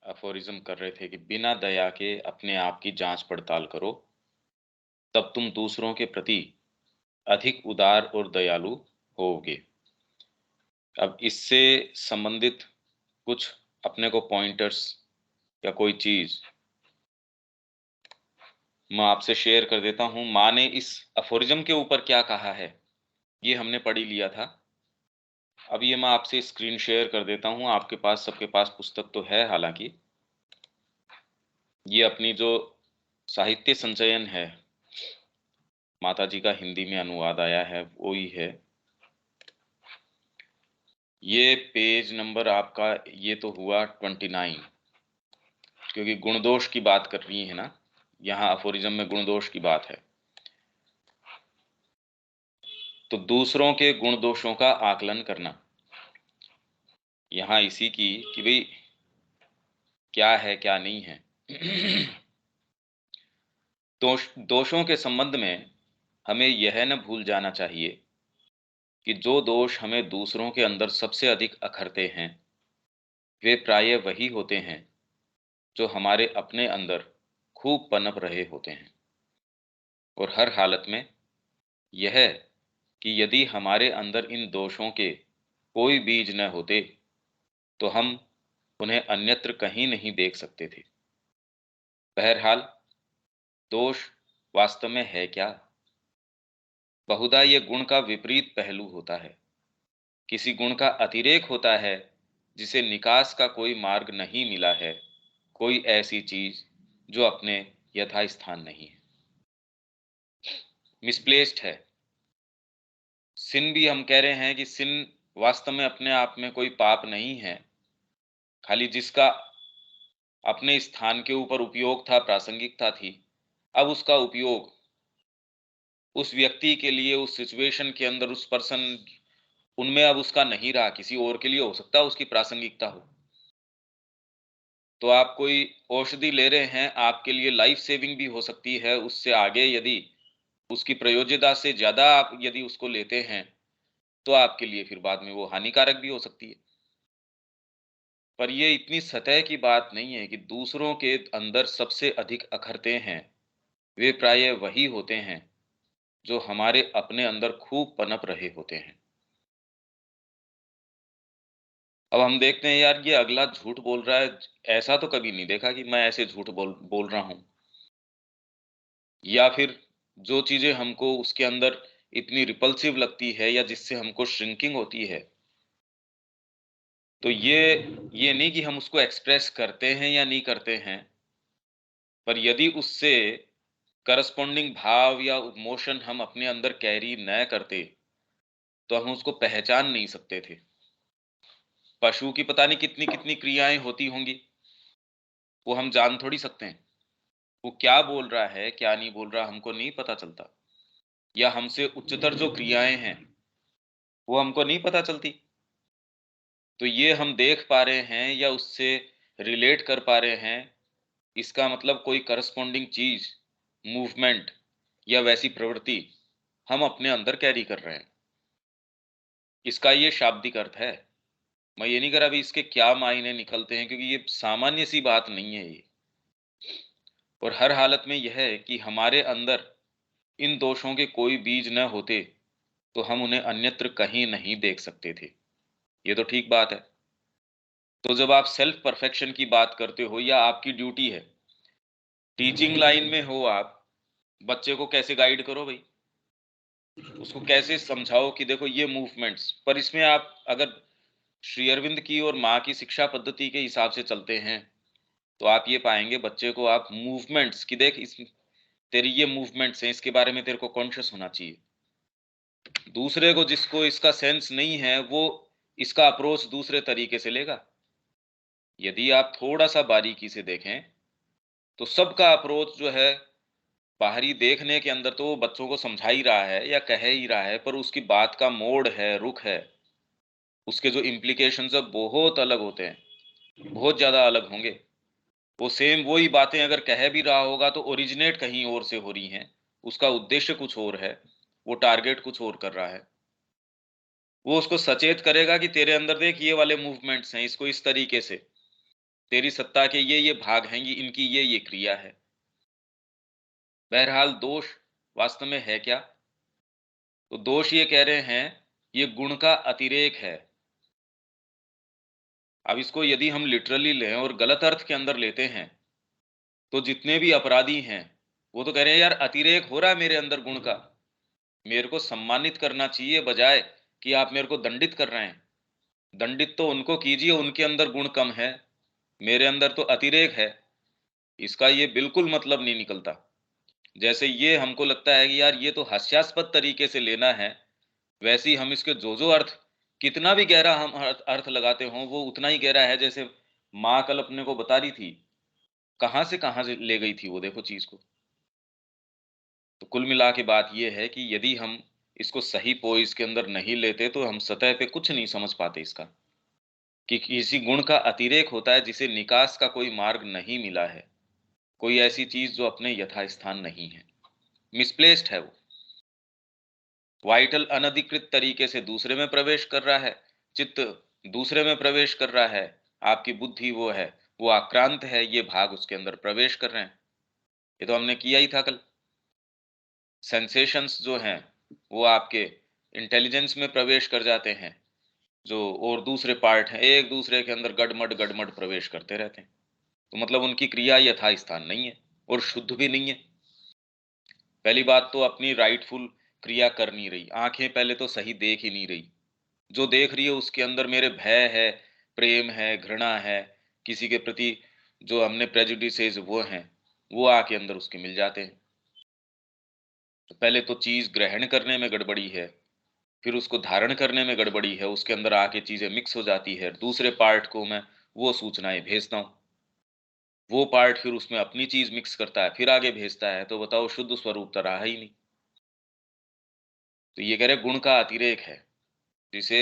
Aphorism कर रहे थे कि बिना दया के अपने आप की जांच पड़ताल करो, तब तुम दूसरों के प्रति अधिक उदार और दयालु होगे। अब इससे संबंधित कुछ अपने को पॉइंटर्स या कोई चीज मैं आपसे शेयर कर देता हूं। माँ ने इस अफोरिज्म के ऊपर क्या कहा है, ये हमने पढ़ ही लिया था। अब ये मैं आपसे स्क्रीन शेयर कर देता हूं। आपके पास, सबके पास पुस्तक तो है हालांकि। ये अपनी जो साहित्य संचयन है, माता जी का हिंदी में अनुवाद आया है, वो ही है। ये पेज नंबर आपका, ये तो हुआ 29, क्योंकि गुणदोष की बात कर रही है ना, यहाँ अफोरिज्म में गुणदोष की बात है। तो दूसरों के गुण दोषों का आकलन करना, यहाँ इसी की कि भाई क्या है क्या नहीं है। दोषों के संबंध में हमें यह न भूल जाना चाहिए कि जो दोष हमें दूसरों के अंदर सबसे अधिक अखरते हैं, वे प्रायः वही होते हैं जो हमारे अपने अंदर खूब पनप रहे होते हैं। और हर हालत में यह कि यदि हमारे अंदर इन दोषों के कोई बीज न होते, तो हम उन्हें अन्यत्र कहीं नहीं देख सकते थे। बहरहाल, दोष वास्तव में है क्या? बहुधा ये गुण का विपरीत पहलू होता है। किसी गुण का अतिरेक होता है जिसे निकास का कोई मार्ग नहीं मिला है, कोई ऐसी चीज जो अपने यथास्थान नहीं है, मिसप्लेस्ड है। सिन भी हम कह रहे हैं कि सिन वास्तव में अपने आप में कोई पाप नहीं है, खाली जिसका अपने स्थान के ऊपर उपयोग था, प्रासंगिकता थी, अब उसका उपयोग उस व्यक्ति के लिए, उस सिचुएशन के अंदर, उस पर्सन, उनमें अब उसका नहीं रहा, किसी और के लिए हो सकता है उसकी प्रासंगिकता हो। तो आप कोई औषधि ले रहे हैं, आपके लिए लाइफ सेविंग भी हो सकती है, उससे आगे यदि उसकी प्रयोज्यता से ज्यादा आप यदि उसको लेते हैं, तो आपके लिए फिर बाद में वो हानिकारक भी हो सकती है। पर ये इतनी सतह की बात नहीं है कि दूसरों के अंदर सबसे अधिक अखरते हैं, वे प्रायः वही होते हैं जो हमारे अपने अंदर खूब पनप रहे होते हैं। अब हम देखते हैं, यार ये अगला झूठ बोल रहा है, ऐसा तो कभी नहीं देखा कि मैं ऐसे झूठ बोल बोल रहा हूं। या फिर जो चीजें हमको उसके अंदर इतनी रिपल्सिव लगती है या जिससे हमको श्रिंकिंग होती है, तो ये नहीं कि हम उसको एक्सप्रेस करते हैं या नहीं करते हैं, पर यदि उससे करस्पॉन्डिंग भाव या इमोशन हम अपने अंदर कैरी न करते, तो हम उसको पहचान नहीं सकते थे। पशु की पता नहीं कितनी कितनी क्रियाएं होती होंगी, वो हम जान थोड़ी सकते हैं। वो क्या बोल रहा है क्या नहीं बोल रहा हमको नहीं पता चलता, या हमसे उच्चतर जो क्रियाएं हैं वो हमको नहीं पता चलती। तो ये हम देख पा रहे हैं या उससे रिलेट कर पा रहे हैं, इसका मतलब कोई करस्पॉन्डिंग चीज, मूवमेंट या वैसी प्रवृत्ति हम अपने अंदर कैरी कर रहे हैं। इसका ये शाब्दिक अर्थ है। मैं ये नहीं कर रहा अभी इसके क्या मायने निकलते हैं, क्योंकि ये सामान्य सी बात नहीं है ये। और हर हालत में यह है कि हमारे अंदर इन दोषों के कोई बीज न होते, तो हम उन्हें अन्यत्र कहीं नहीं देख सकते थे। ये तो ठीक बात है। तो जब आप सेल्फ परफेक्शन की बात करते हो, या आपकी ड्यूटी है, टीचिंग लाइन में हो आप, बच्चे को कैसे गाइड करो भाई, उसको कैसे समझाओ कि देखो ये मूवमेंट्स, पर इसमें आप अगर श्री अरविंद की और माँ की शिक्षा पद्धति के हिसाब से चलते हैं, तो आप ये पाएंगे बच्चे को आप मूवमेंट्स की, देख इस तेरी ये मूवमेंट्स हैं, इसके बारे में तेरे को कॉन्शियस होना चाहिए। दूसरे को, जिसको इसका सेंस नहीं है, वो इसका अप्रोच दूसरे तरीके से लेगा। यदि आप थोड़ा सा बारीकी से देखें, तो सबका अप्रोच जो है, बाहरी देखने के अंदर तो वो बच्चों को समझा ही रहा है या कह ही रहा है, पर उसकी बात का मोड़ है, रुख है, उसके जो इम्प्लीकेशंस है बहुत अलग होते हैं, बहुत ज्यादा अलग होंगे। वो सेम वही बातें अगर कह भी रहा होगा, तो ओरिजिनेट कहीं और से हो रही हैं, उसका उद्देश्य कुछ और है, वो टारगेट कुछ और कर रहा है। वो उसको सचेत करेगा कि तेरे अंदर देख ये वाले मूवमेंट्स हैं, इसको इस तरीके से, तेरी सत्ता के ये भाग हैं, ये इनकी ये क्रिया है। बहरहाल दोष वास्तव में है क्या? तो दोष ये कह रहे हैं, ये गुण का अतिरेक है। अब इसको यदि हम लिटरली लें और गलत अर्थ के अंदर लेते हैं, तो जितने भी अपराधी हैं, वो तो कह रहे हैं यार अतिरेक हो रहा है मेरे अंदर गुण का। मेरे को सम्मानित करना चाहिए बजाय कि आप मेरे को दंडित कर रहे हैं। दंडित तो उनको कीजिए, उनके अंदर गुण कम है, मेरे अंदर तो अतिरेक है। इसका ये बिल्कुल मतलब नहीं निकलता। जैसे ये हमको लगता है कि यार ये तो हास्यास्पद तरीके से लेना है, वैसे ही हम इसके जो अर्थ, कितना भी गहरा हम अर्थ लगाते हों, वो उतना ही गहरा है। जैसे माँ कल अपने को बता रही थी, कहाँ से ले गई थी वो, देखो चीज को। तो कुल मिला के बात ये है कि यदि हम इसको सही पोइस के अंदर नहीं लेते, तो हम सतह पे कुछ नहीं समझ पाते इसका, कि किसी गुण का अतिरेक होता है जिसे निकास का कोई मार्ग नहीं मिला है, कोई ऐसी चीज जो अपने यथास्थान नहीं है, मिसप्लेस्ड है वो। वाइटल अनधिकृत तरीके से दूसरे में प्रवेश कर रहा है, चित्त दूसरे में प्रवेश कर रहा है, आपकी बुद्धि वो है, वो आक्रांत है, ये भाग उसके अंदर प्रवेश कर रहे हैं। ये तो हमने किया ही था कल। सेंसेशंस जो हैं, वो आपके इंटेलिजेंस में प्रवेश कर जाते हैं, जो और दूसरे पार्ट हैं एक दूसरे के अंदर गडमड गडमड प्रवेश करते रहते हैं। तो मतलब उनकी क्रिया यथास्थान नहीं है और शुद्ध भी नहीं है। पहली बात तो अपनी राइटफुल क्रिया कर नहीं रही, आंखें पहले तो सही देख ही नहीं रही। जो देख रही है उसके अंदर मेरे भय है, प्रेम है, घृणा है, किसी के प्रति जो हमने प्रेजुडिसेस वो हैं, वो आके अंदर उसके मिल जाते हैं। तो पहले तो चीज ग्रहण करने में गड़बड़ी है, फिर उसको धारण करने में गड़बड़ी है, उसके अंदर आके चीजें मिक्स हो जाती है, दूसरे पार्ट को मैं वो सूचनाएं भेजता हूँ, वो पार्ट फिर उसमें अपनी चीज मिक्स करता है, फिर आगे भेजता है। तो बताओ शुद्ध स्वरूप तो रहा ही नहीं। तो ये कह रहे गुण का अतिरेक है, जिसे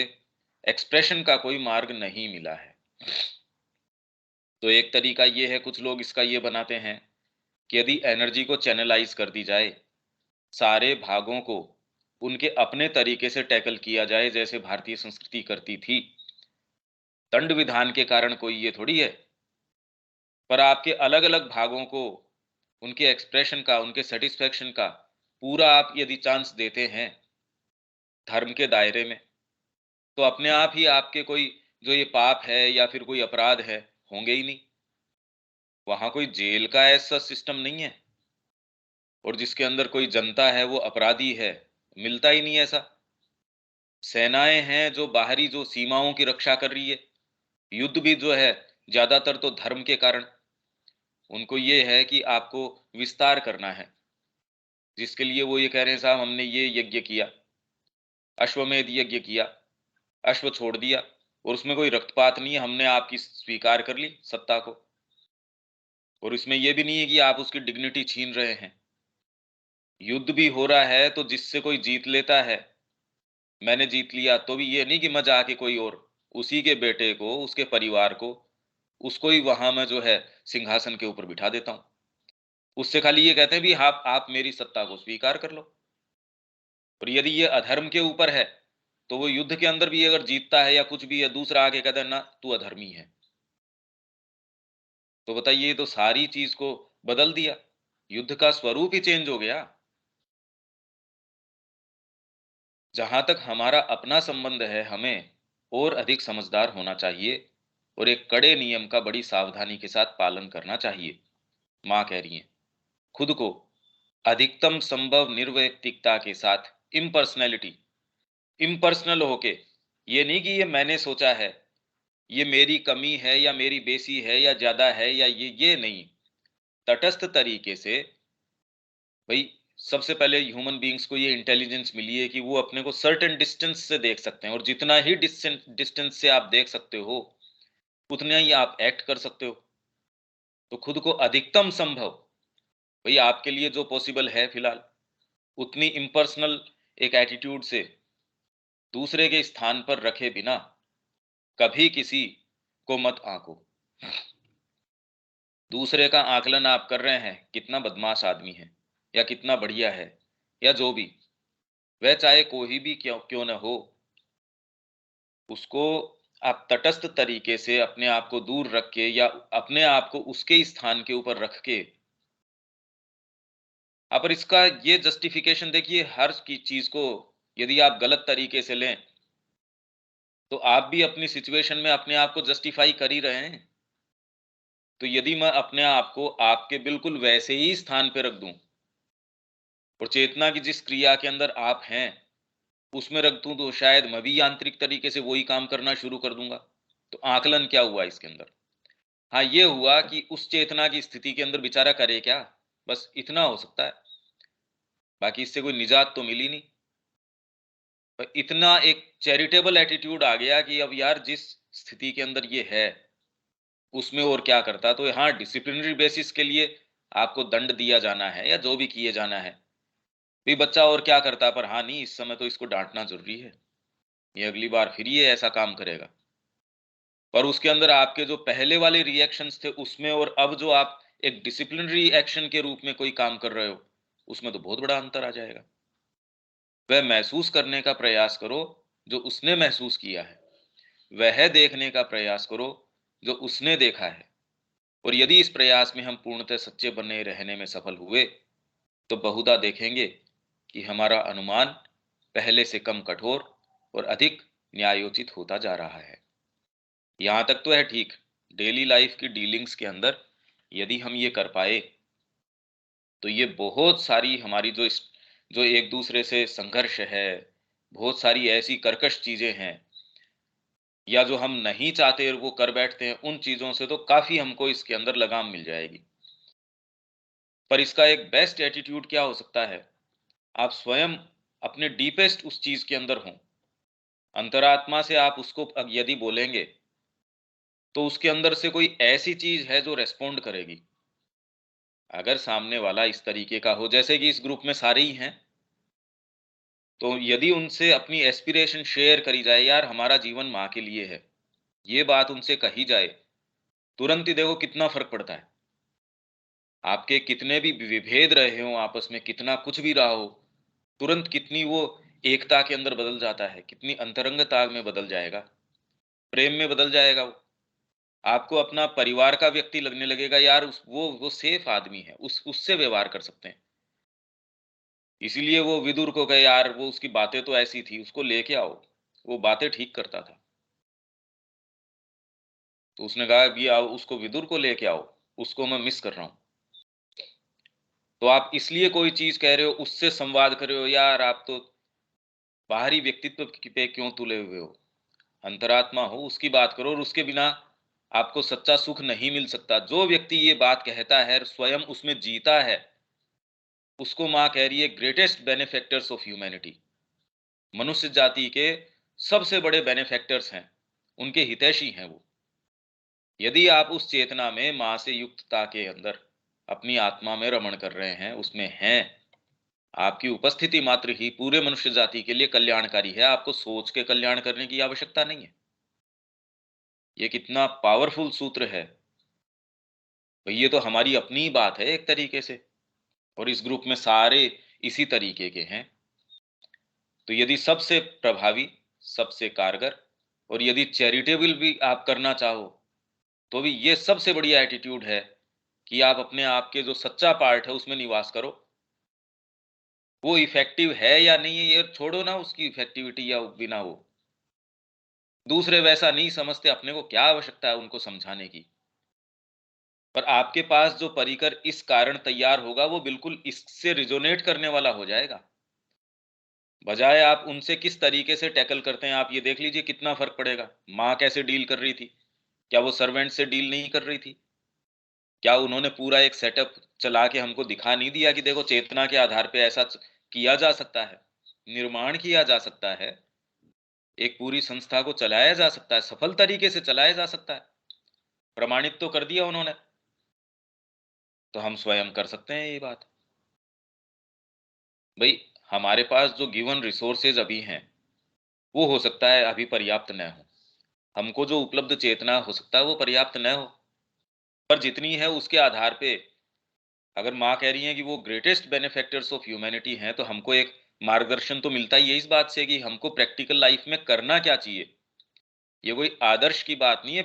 एक्सप्रेशन का कोई मार्ग नहीं मिला है। तो एक तरीका ये है, कुछ लोग इसका ये बनाते हैं कि यदि एनर्जी को चैनलाइज कर दी जाए, सारे भागों को उनके अपने तरीके से टैकल किया जाए, जैसे भारतीय संस्कृति करती थी। दंड विधान के कारण कोई ये थोड़ी है, पर आपके अलग अलग भागों को उनके एक्सप्रेशन का, उनके सेटिस्फेक्शन का पूरा आप यदि चांस देते हैं धर्म के दायरे में, तो अपने आप ही आपके कोई जो ये पाप है या फिर कोई अपराध है, होंगे ही नहीं। वहां कोई जेल का ऐसा सिस्टम नहीं है, और जिसके अंदर कोई जनता है वो अपराधी है, मिलता ही नहीं ऐसा। सेनाएं हैं जो बाहरी जो सीमाओं की रक्षा कर रही है। युद्ध भी जो है ज्यादातर तो धर्म के कारण, उनको ये है कि आपको विस्तार करना है, जिसके लिए वो ये कह रहे हैं साहब हमने ये यज्ञ किया, अश्वमेध यज्ञ किया, अश्व छोड़ दिया, और उसमें कोई रक्तपात नहीं है, हमने आपकी स्वीकार कर ली सत्ता को। और इसमें यह भी नहीं है कि आप उसकी डिग्निटी छीन रहे हैं। युद्ध भी हो रहा है तो जिससे कोई जीत लेता है, मैंने जीत लिया, तो भी ये नहीं कि मैं जाके कोई और उसी के बेटे को, उसके परिवार को, उसको ही वहां मैं जो है सिंहासन के ऊपर बिठा देता हूं। उससे खाली ये कहते हैं भी आप मेरी सत्ता को स्वीकार कर लो। और यदि ये अधर्म के ऊपर है, तो वो युद्ध के अंदर भी अगर जीतता है या कुछ भी है, दूसरा आके कहता है ना तू अधर्मी है। तो बताइए, ये तो सारी चीज को बदल दिया, युद्ध का स्वरूप ही चेंज हो गया। जहां तक हमारा अपना संबंध है, हमें और अधिक समझदार होना चाहिए और एक कड़े नियम का बड़ी सावधानी के साथ पालन करना चाहिए। माँ कह रही हैं खुद को अधिकतम संभव निर्वैयक्तिकता के साथ, इम्पर्सनैलिटी, इम्पर्सनल होके, ये नहीं कि ये मैंने सोचा है, ये मेरी कमी है या मेरी बेसी है या ज्यादा है या ये नहीं। तटस्थ तरीके से भाई, सबसे पहले ह्यूमन बीइंग्स को ये इंटेलिजेंस मिली है कि वो अपने को सर्टेन डिस्टेंस से देख सकते हैं, और जितना ही डिस्टेंस से आप देख सकते हो, उतना ही आप एक्ट कर सकते हो। तो खुद को अधिकतम संभव, भाई आपके लिए जो पॉसिबल है फिलहाल, उतनी इम्पर्सनल एक एटीट्यूड से दूसरे के स्थान पर रखे बिना कभी किसी को मत आंको। दूसरे का आकलन आप कर रहे हैं, कितना बदमाश आदमी है या कितना बढ़िया है या जो भी, वह चाहे कोई भी क्यों क्यों न हो, उसको आप तटस्थ तरीके से अपने आप को दूर रख के या अपने आप को उसके स्थान के ऊपर रख के, पर इसका ये जस्टिफिकेशन देखिए, हर की चीज को यदि आप गलत तरीके से लें, तो आप भी अपनी सिचुएशन में अपने आप को जस्टिफाई कर ही रहे हैं। तो यदि मैं अपने आप को आपके बिल्कुल वैसे ही स्थान पे रख दूं और चेतना की जिस क्रिया के अंदर आप हैं उसमें रख दूं, तो शायद मैं भी यांत्रिक तरीके से वही काम करना शुरू कर दूंगा। तो आकलन क्या हुआ इसके अंदर? हाँ, ये हुआ कि उस चेतना की स्थिति के अंदर बेचारा करे क्या, बस इतना हो सकता है। बाकी इससे कोई निजात तो मिली नहीं। पर इतना एक चैरिटेबल एटीट्यूड आ गया कि अब यार जिस स्थिति के अंदर ये है उसमें और क्या करता, तो हाँ डिसिप्लिनरी बेसिस के लिए आपको दंड दिया जाना है या जो भी किए जाना है, भी बच्चा और क्या करता, पर हाँ नहीं, इस समय तो इसको डांटना जरूरी है, ये अगली बार फिर ये ऐसा काम करेगा। पर उसके अंदर आपके जो पहले वाले रिएक्शंस थे उसमें और अब जो आप एक डिसिप्लिनरी एक्शन के रूप में कोई काम कर रहे हो, उसमें तो बहुत बड़ा अंतर आ जाएगा। वह महसूस करने का प्रयास करो जो उसने महसूस किया है, वह देखने का प्रयास करो जो उसने देखा है। और यदि इस प्रयास में हम पूर्णतः सच्चे बने रहने में सफल हुए, तो बहुधा देखेंगे कि हमारा अनुमान पहले से कम कठोर और अधिक न्यायोचित होता जा रहा है। यहां तक तो है ठीक, डेली लाइफ की डीलिंग्स के अंदर यदि हम ये कर पाए, तो ये बहुत सारी हमारी जो एक दूसरे से संघर्ष है, बहुत सारी ऐसी कर्कश चीजें हैं या जो हम नहीं चाहते और वो कर बैठते हैं, उन चीजों से तो काफी हमको इसके अंदर लगाम मिल जाएगी। पर इसका एक बेस्ट एटीट्यूड क्या हो सकता है? आप स्वयं अपने डीपेस्ट उस चीज के अंदर हों, अंतरात्मा से आप उसको यदि बोलेंगे, तो उसके अंदर से कोई ऐसी चीज है जो रेस्पोंड करेगी। अगर सामने वाला इस तरीके का हो जैसे कि इस ग्रुप में सारे ही हैं, तो यदि उनसे अपनी एस्पिरेशन शेयर करी जाए, यार हमारा जीवन माँ के लिए है, ये बात उनसे कही जाए, तुरंत ही देखो कितना फर्क पड़ता है। आपके कितने भी विभेद रहे हो आपस में, कितना कुछ भी रहा हो, तुरंत कितनी वो एकता के अंदर बदल जाता है, कितनी अंतरंगता में बदल जाएगा, प्रेम में बदल जाएगा वो। आपको अपना परिवार का व्यक्ति लगने लगेगा, यार वो सेफ आदमी है, उससे व्यवहार कर सकते हैं। इसीलिए वो विदुर को कहे, यार वो उसकी बातें तो ऐसी थी, उसको लेके आओ, वो बातें ठीक करता था। तो उसने कहा कि आओ उसको, विदुर को लेके आओ, उसको मैं मिस कर रहा हूँ। तो आप इसलिए कोई चीज कह रहे हो, उससे संवाद कर रहे हो, यार आप तो बाहरी व्यक्तित्व पे क्यों तुले हुए हो? अंतरात्मा हो उसकी बात करो, और उसके बिना आपको सच्चा सुख नहीं मिल सकता। जो व्यक्ति ये बात कहता है और स्वयं उसमें जीता है, उसको माँ कह रही है ग्रेटेस्ट बेनिफैक्टर्स ऑफ ह्यूमैनिटी। मनुष्य जाति के सबसे बड़े बेनिफैक्टर्स हैं, उनके हितैषी हैं वो। यदि आप उस चेतना में माँ से युक्तता के अंदर अपनी आत्मा में रमण कर रहे हैं, उसमें हैं, आपकी उपस्थिति मात्र ही पूरे मनुष्य जाति के लिए कल्याणकारी है। आपको सोच के कल्याण करने की आवश्यकता नहीं है। ये कितना पावरफुल सूत्र है भाई, ये तो हमारी अपनी ही बात है एक तरीके से। और इस ग्रुप में सारे इसी तरीके के हैं। तो यदि सबसे प्रभावी, सबसे कारगर और यदि चैरिटेबल भी आप करना चाहो, तो भी ये सबसे बढ़िया एटीट्यूड है कि आप अपने आप के जो सच्चा पार्ट है उसमें निवास करो। वो इफेक्टिव है या नहीं है ये छोड़ो ना, उसकी इफेक्टिविटी या बिना वो, दूसरे वैसा नहीं समझते, अपने को क्या आवश्यकता है उनको समझाने की। पर आपके पास जो परिकर इस कारण तैयार होगा, वो बिल्कुल इससे रिजोनेट करने वाला हो जाएगा। बजाय आप उनसे किस तरीके से टैकल करते हैं, आप ये देख लीजिए कितना फर्क पड़ेगा। माँ कैसे डील कर रही थी, क्या वो सर्वेंट से डील नहीं कर रही थी? क्या उन्होंने पूरा एक सेटअप चला के हमको दिखा नहीं दिया कि देखो चेतना के आधार पे ऐसा किया जा सकता है, निर्माण किया जा सकता है, एक पूरी संस्था को चलाया जा सकता है, सफल तरीके से चलाया जा सकता है। प्रमाणित तो कर दिया उन्होंने। तो हम स्वयं कर सकते हैं ये बात। भाई, हमारे पास जो गिवन रिसोर्सेज अभी हैं, वो हो सकता है अभी पर्याप्त न हो। हमको जो उपलब्ध चेतना हो सकता है वो पर्याप्त न हो, पर जितनी है उसके आधार पे, अगर माँ कह रही है कि वो ग्रेटेस्ट बेनिफैक्टर्स ऑफ ह्यूमैनिटी हैं, तो हमको एक मार्गदर्शन तो मिलता ही है इस बात से कि हमको प्रैक्टिकल लाइफ में करना क्या चाहिए। ये कोई आदर्श की बात नहीं है,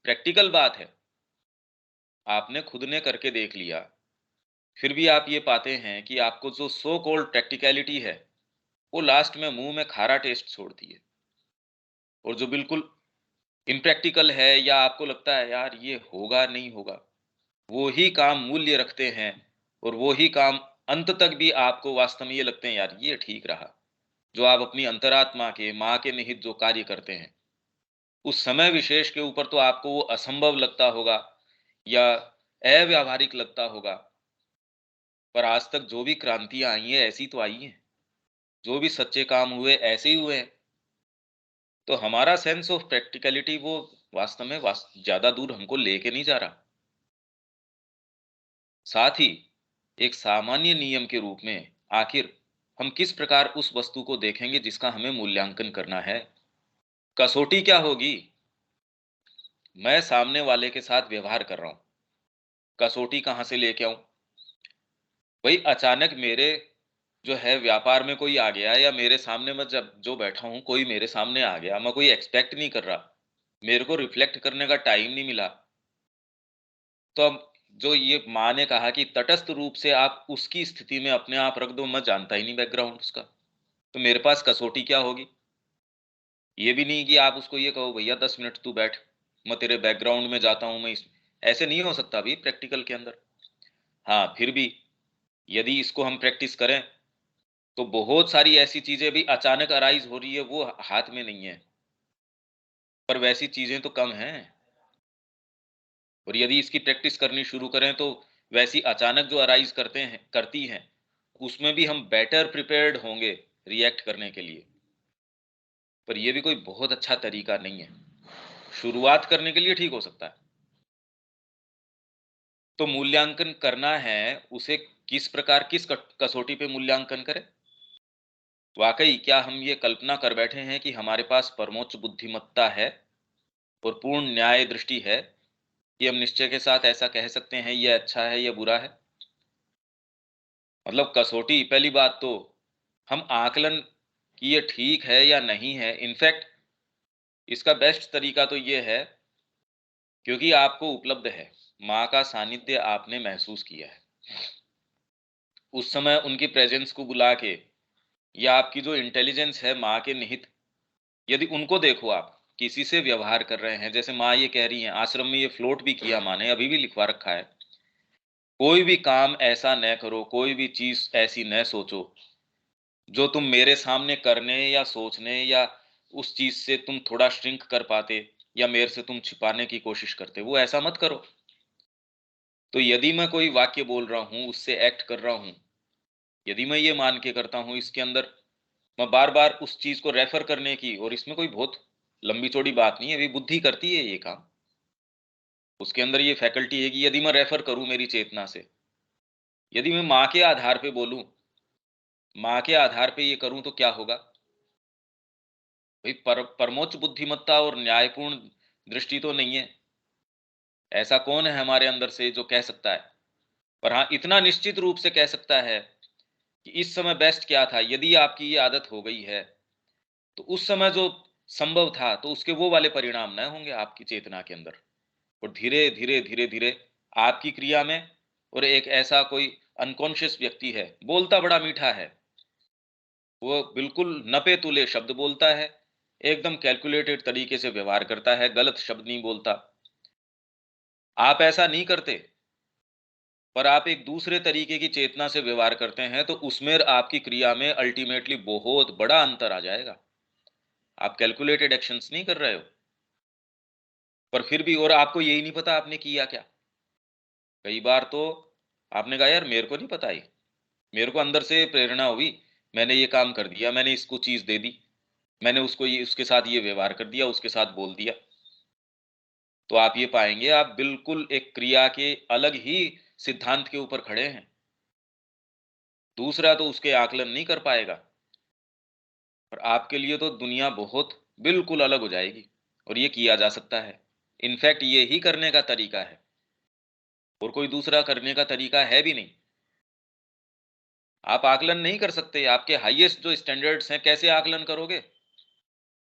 प्रैक्टिकल बात है। आपने खुद ने करके देख लिया, फिर भी आप ये पाते हैं कि आपको जो सो कॉल्ड प्रैक्टिकैलिटी है, वो लास्ट में मुँह में खारा टेस्ट छोड़ती है। और जो बिल्कुल इम्प्रैक्टिकल है या आपको लगता है यार ये होगा, नहीं होगा, वो ही काम मूल्य रखते हैं और वो ही काम अंत तक भी आपको वास्तव में ये लगते हैं यार ये ठीक रहा। जो आप अपनी अंतरात्मा के, माँ के निहित जो कार्य करते हैं, उस समय विशेष के ऊपर तो आपको वो असंभव लगता होगा या अव्यावहारिक लगता होगा, पर आज तक जो भी क्रांतियाँ आई हैं, ऐसी तो आई हैं। जो भी सच्चे काम हुए, ऐसे ही हुए हैं। तो हमारा सेंस ऑफ प्रैक्टिकैलिटी वो वास्तव में ज़्यादा दूर हमको लेके नहीं जा रहा। साथ ही एक सामान्य नियम के रूप में आखिर हम किस प्रकार उस वस्तु को देखेंगे जिसका हमें मूल्यांकन करना है। कसौटी क्या होगी? मैं सामने वाले के साथ व्यवहार कर रहा हूँ, कसौटी कहाँ से लेके आऊँ? भाई अचानक मेरे जो है व्यापार में कोई आ गया या मेरे सामने मैं जब जो बैठा हूँ कोई मेरे सामने आ गया, मैं कोई एक्सपेक्ट नहीं कर रहा, मेरे को रिफ्लेक्ट करने का टाइम नहीं मिला। तो अब जो ये माँ ने कहा कि तटस्थ रूप से आप उसकी स्थिति में अपने आप रख दो, मैं जानता ही नहीं बैकग्राउंड उसका, तो मेरे पास कसौटी क्या होगी? ये भी नहीं कि आप उसको ये कहो भैया 10 मिनट तू बैठ, मैं तेरे बैकग्राउंड में जाता हूँ, मैं ऐसे नहीं हो सकता अभी प्रैक्टिकल के अंदर। हाँ, फिर भी यदि इसको हम प्रैक्टिस करें तो बहुत सारी ऐसी चीजें भी अचानक अराइज हो रही है, वो हाथ में नहीं है, पर वैसी चीजें तो कम हैं। और यदि इसकी प्रैक्टिस करनी शुरू करें तो वैसी अचानक जो अराइज करती हैं, उसमें भी हम बेटर प्रिपेयर्ड होंगे रिएक्ट करने के लिए। पर ये भी कोई बहुत अच्छा तरीका नहीं है, शुरुआत करने के लिए ठीक हो सकता है। तो मूल्यांकन करना है, उसे किस प्रकार किस कसौटी पे मूल्यांकन करें? वाकई क्या हम ये कल्पना कर बैठे हैं कि हमारे पास परमोच्च बुद्धिमत्ता है और पूर्ण न्याय दृष्टि है कि हम निश्चय के साथ ऐसा कह सकते हैं ये अच्छा है, ये बुरा है? मतलब कसौटी, पहली बात तो हम आकलन कि ये ठीक है या नहीं है, इनफैक्ट इसका बेस्ट तरीका तो ये है क्योंकि आपको उपलब्ध है, माँ का सानिध्य आपने महसूस किया है। उस समय उनकी प्रेजेंस को बुला के या आपकी जो इंटेलिजेंस है माँ के निहित, यदि उनको देखो आप, किसी से व्यवहार कर रहे हैं, जैसे माँ ये कह रही हैं, आश्रम में ये फ्लोट भी किया माँ ने, अभी भी लिखवा रखा है, कोई भी काम ऐसा न करो, कोई भी चीज़ ऐसी न सोचो, जो तुम मेरे सामने करने या सोचने या उस चीज़ से तुम थोड़ा श्रिंक कर पाते या मेरे से तुम छिपाने की कोशिश करते, वो ऐसा मत करो। तो यदि मैं कोई वाक्य बोल रहा हूँ, उससे एक्ट कर रहा हूँ, यदि मैं ये मान के करता हूँ, इसके अंदर मैं बार-बार उस चीज़ को रेफ़र करने की, और इसमें कोई बहुत लंबी-चौड़ी बात नहीं है, अभी बुद्धि करती है ये काम। उसके अंदर ये फैकल्टी है कि यदि मैं रेफ़र करूँ मेरी चेतना से, यदि मैं माँ के आधार पे बोलूँ, माँ के आधार पे ये करूँ तो क्या होगा? भई परमोच्च बुद्धिमत्ता और न्यायपूर्ण दृष्टि तो नहीं है। ऐसा कौन है हमारे अंदर से जो कह सकता है? पर हाँ, इतना निश्चित रूप से कह सकता है कि इस समय बेस्ट क्या था, यदि आपकी ये आदत हो गई है, तो उस समय जो संभव था, तो उसके वो वाले परिणाम न होंगे आपकी चेतना के अंदर। और धीरे-धीरे, धीरे-धीरे आपकी क्रिया में, और एक ऐसा कोई अनकॉन्शियस व्यक्ति है, बोलता बड़ा मीठा है, वो बिल्कुल नपे-तुले शब्द बोलता है, एकदम कैलकुलेटेड तरीके से व्यवहार करता है, गलत शब्द नहीं बोलता। आप ऐसा नहीं करते, पर आप एक दूसरे तरीके की चेतना से व्यवहार करते हैं, तो उसमें आपकी क्रिया में अल्टीमेटली बहुत बड़ा अंतर आ जाएगा। आप कैलकुलेटेड एक्शंस नहीं कर रहे हो, पर फिर भी, और आपको यही नहीं पता आपने किया क्या। कई बार तो आपने कहा यार मेरे को नहीं पता ये, मेरे को अंदर से प्रेरणा हुई, मैंने ये काम कर दिया, मैंने इसको चीज़ दे दी, मैंने उसको ये उसके साथ ये व्यवहार कर दिया, उसके साथ बोल दिया। तो आप ये पाएँगे आप बिल्कुल एक क्रिया के अलग ही सिद्धांत के ऊपर खड़े हैं। दूसरा तो उसके आकलन नहीं कर पाएगा, और आपके लिए तो दुनिया बहुत बिल्कुल अलग हो जाएगी, और ये किया जा सकता है। इनफैक्ट ये ही करने का तरीका है, और कोई दूसरा करने का तरीका है भी नहीं। आप आकलन नहीं कर सकते, आपके हाईएस्ट जो स्टैंडर्ड्स हैं, कैसे आकलन करोगे?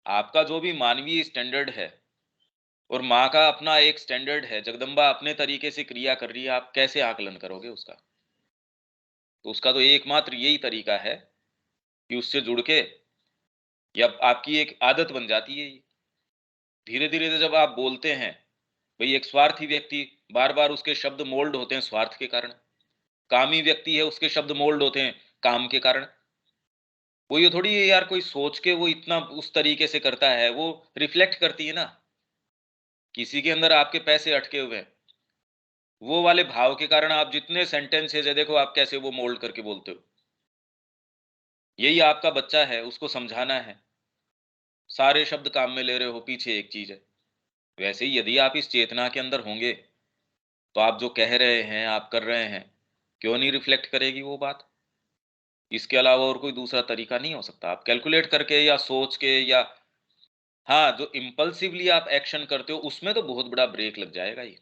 आपका जो भी मानवीय स्टैंडर्ड है और माँ का अपना एक स्टैंडर्ड है, जगदम्बा अपने तरीके से क्रिया कर रही है, आप कैसे आकलन करोगे उसका? तो उसका तो एकमात्र यही तरीका है कि उससे जुड़ के, या आपकी एक आदत बन जाती है ये। धीरे-धीरे जब आप बोलते हैं, भई एक स्वार्थी व्यक्ति, बार-बार उसके शब्द मोल्ड होते हैं स्वार्थ के कारण। कामी व्यक्ति है, उसके शब्द मोल्ड होते हैं काम के कारण। वो ये थोड़ी है यार, कोई सोच के वो इतना उस तरीके से करता है, वो रिफ्लेक्ट करती है ना। किसी के अंदर आपके पैसे अटके हुए हैं, वो वाले भाव के कारण आप जितने सेंटेंसेस है, देखो आप कैसे वो मोल्ड करके बोलते हो। यही आपका बच्चा है, उसको समझाना है। सारे शब्द काम में ले रहे हो, पीछे एक चीज़ है। वैसे ही यदि आप इस चेतना के अंदर होंगे, तो आप जो कह रहे हैं, आप कर रहे हैं, क्यों नहीं रिफ्लेक्ट करेगी वो बात? इसके अलावा और कोई दूसरा तरीका नहीं हो सकता। आप कैलकुलेट करके या सोच के, या हाँ, जो इम्पल्सिवली आप एक्शन करते हो, उसमें तो बहुत बड़ा ब्रेक लग जाएगा ये।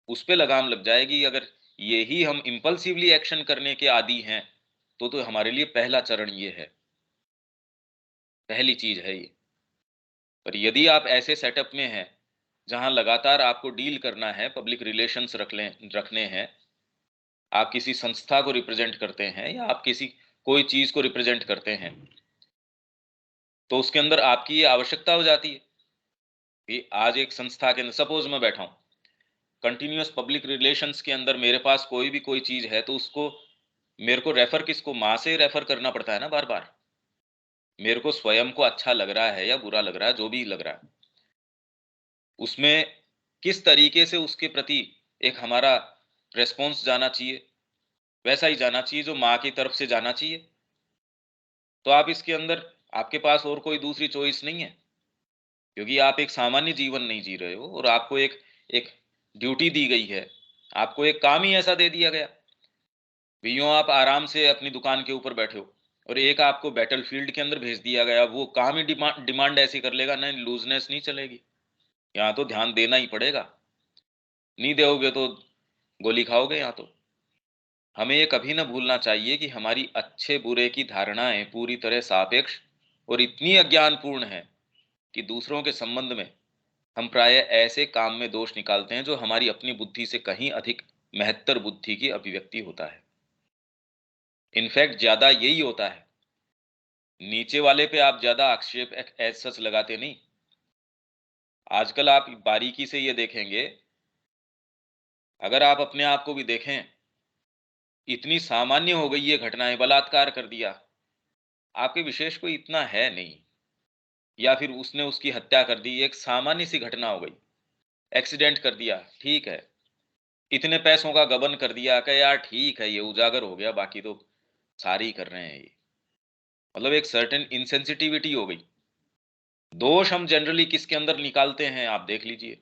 उस पे लगाम लग जाएगी। अगर यही हम इम्पल्सिवली एक्शन करने के आदी हैं, तो हमारे लिए पहला चरण ये है, पहली चीज़ है ये। पर यदि आप ऐसे सेटअप में हैं, जहाँ लगातार आपको डील करना है, पब्लिक रिलेशंस रखने हैं, आप किसी संस्था को रिप्रेज़ेंट करते हैं या आप किसी कोई चीज़ को रिप्रेज़ेंट करते हैं, तो उसके अंदर आपकी ये आवश्यकता हो जाती है कि आज एक संस्था के अंदर सपोज़ मैं बैठा हूँ, कंटीन्यूअस पब्लिक रिलेशंस के अंदर मेरे पास कोई भी कोई चीज़ है, तो उसको मेरे को रेफ़र किसको, माँ से रेफ़र करना पड़ता है ना बार-बार। मेरे को स्वयं को अच्छा लग रहा है या बुरा लग रहा है, जो भी लग रहा है, उसमें किस तरीके से उसके प्रति एक हमारा रिस्पॉन्स जाना चाहिए, वैसा ही जाना चाहिए जो माँ की तरफ से जाना चाहिए। तो आप इसके अंदर, आपके पास और कोई दूसरी चॉइस नहीं है, क्योंकि आप एक सामान्य जीवन नहीं जी रहे हो और आपको एक एक ड्यूटी दी गई है। आपको एक काम ही ऐसा दे दिया गया। भी यूँ आप आराम से अपनी दुकान के ऊपर बैठे हो और एक आपको बैटलफ़ील्ड के अंदर भेज दिया गया, वो काम ही डिमांड ऐसी कर लेगा, नहीं लूज़नेस नहीं चलेगी। यहाँ तो ध्यान देना ही पड़ेगा। नहीं दोगे तो गोली खाओगे यहाँ तो। हमें ये कभी ना भूलना चाहिए कि हमारी अच्छे-बुरे की धारणाएँ पूरी तरह सापेक्ष और इतनी अज्ञानपूर्ण हैं कि दूसरों के संबंध में हम प्रायः ऐसे काम में दोष निकालते हैं जो हमारी अपनी बुद्धि से कहीं अधिक महत्तर बुद्धि की अभिव्यक्ति होता है। इनफैक्ट ज़्यादा यही होता है। नीचे वाले पे आप ज़्यादा आक्षेप एज़ सच लगाते नहीं। आजकल आप बारीकी से ये देखेंगे, अगर आप अपने आप को भी देखें, इतनी सामान्य हो गई ये घटनाएँ, बलात्कार कर दिया, आपके विशेष कोई इतना है नहीं। या फिर उसने उसकी हत्या कर दी, एक सामान्य सी घटना हो गई। एक्सीडेंट कर दिया, ठीक है। इतने पैसों का गबन कर दिया कि यार ठीक है, ये उजागर हो गया, बाकी तो सारे ही कर रहे हैं ये। मतलब एक सर्टेन इनसेंसिटिविटी हो गई। दोष हम जनरली किसके अंदर निकालते हैं, आप देख लीजिए।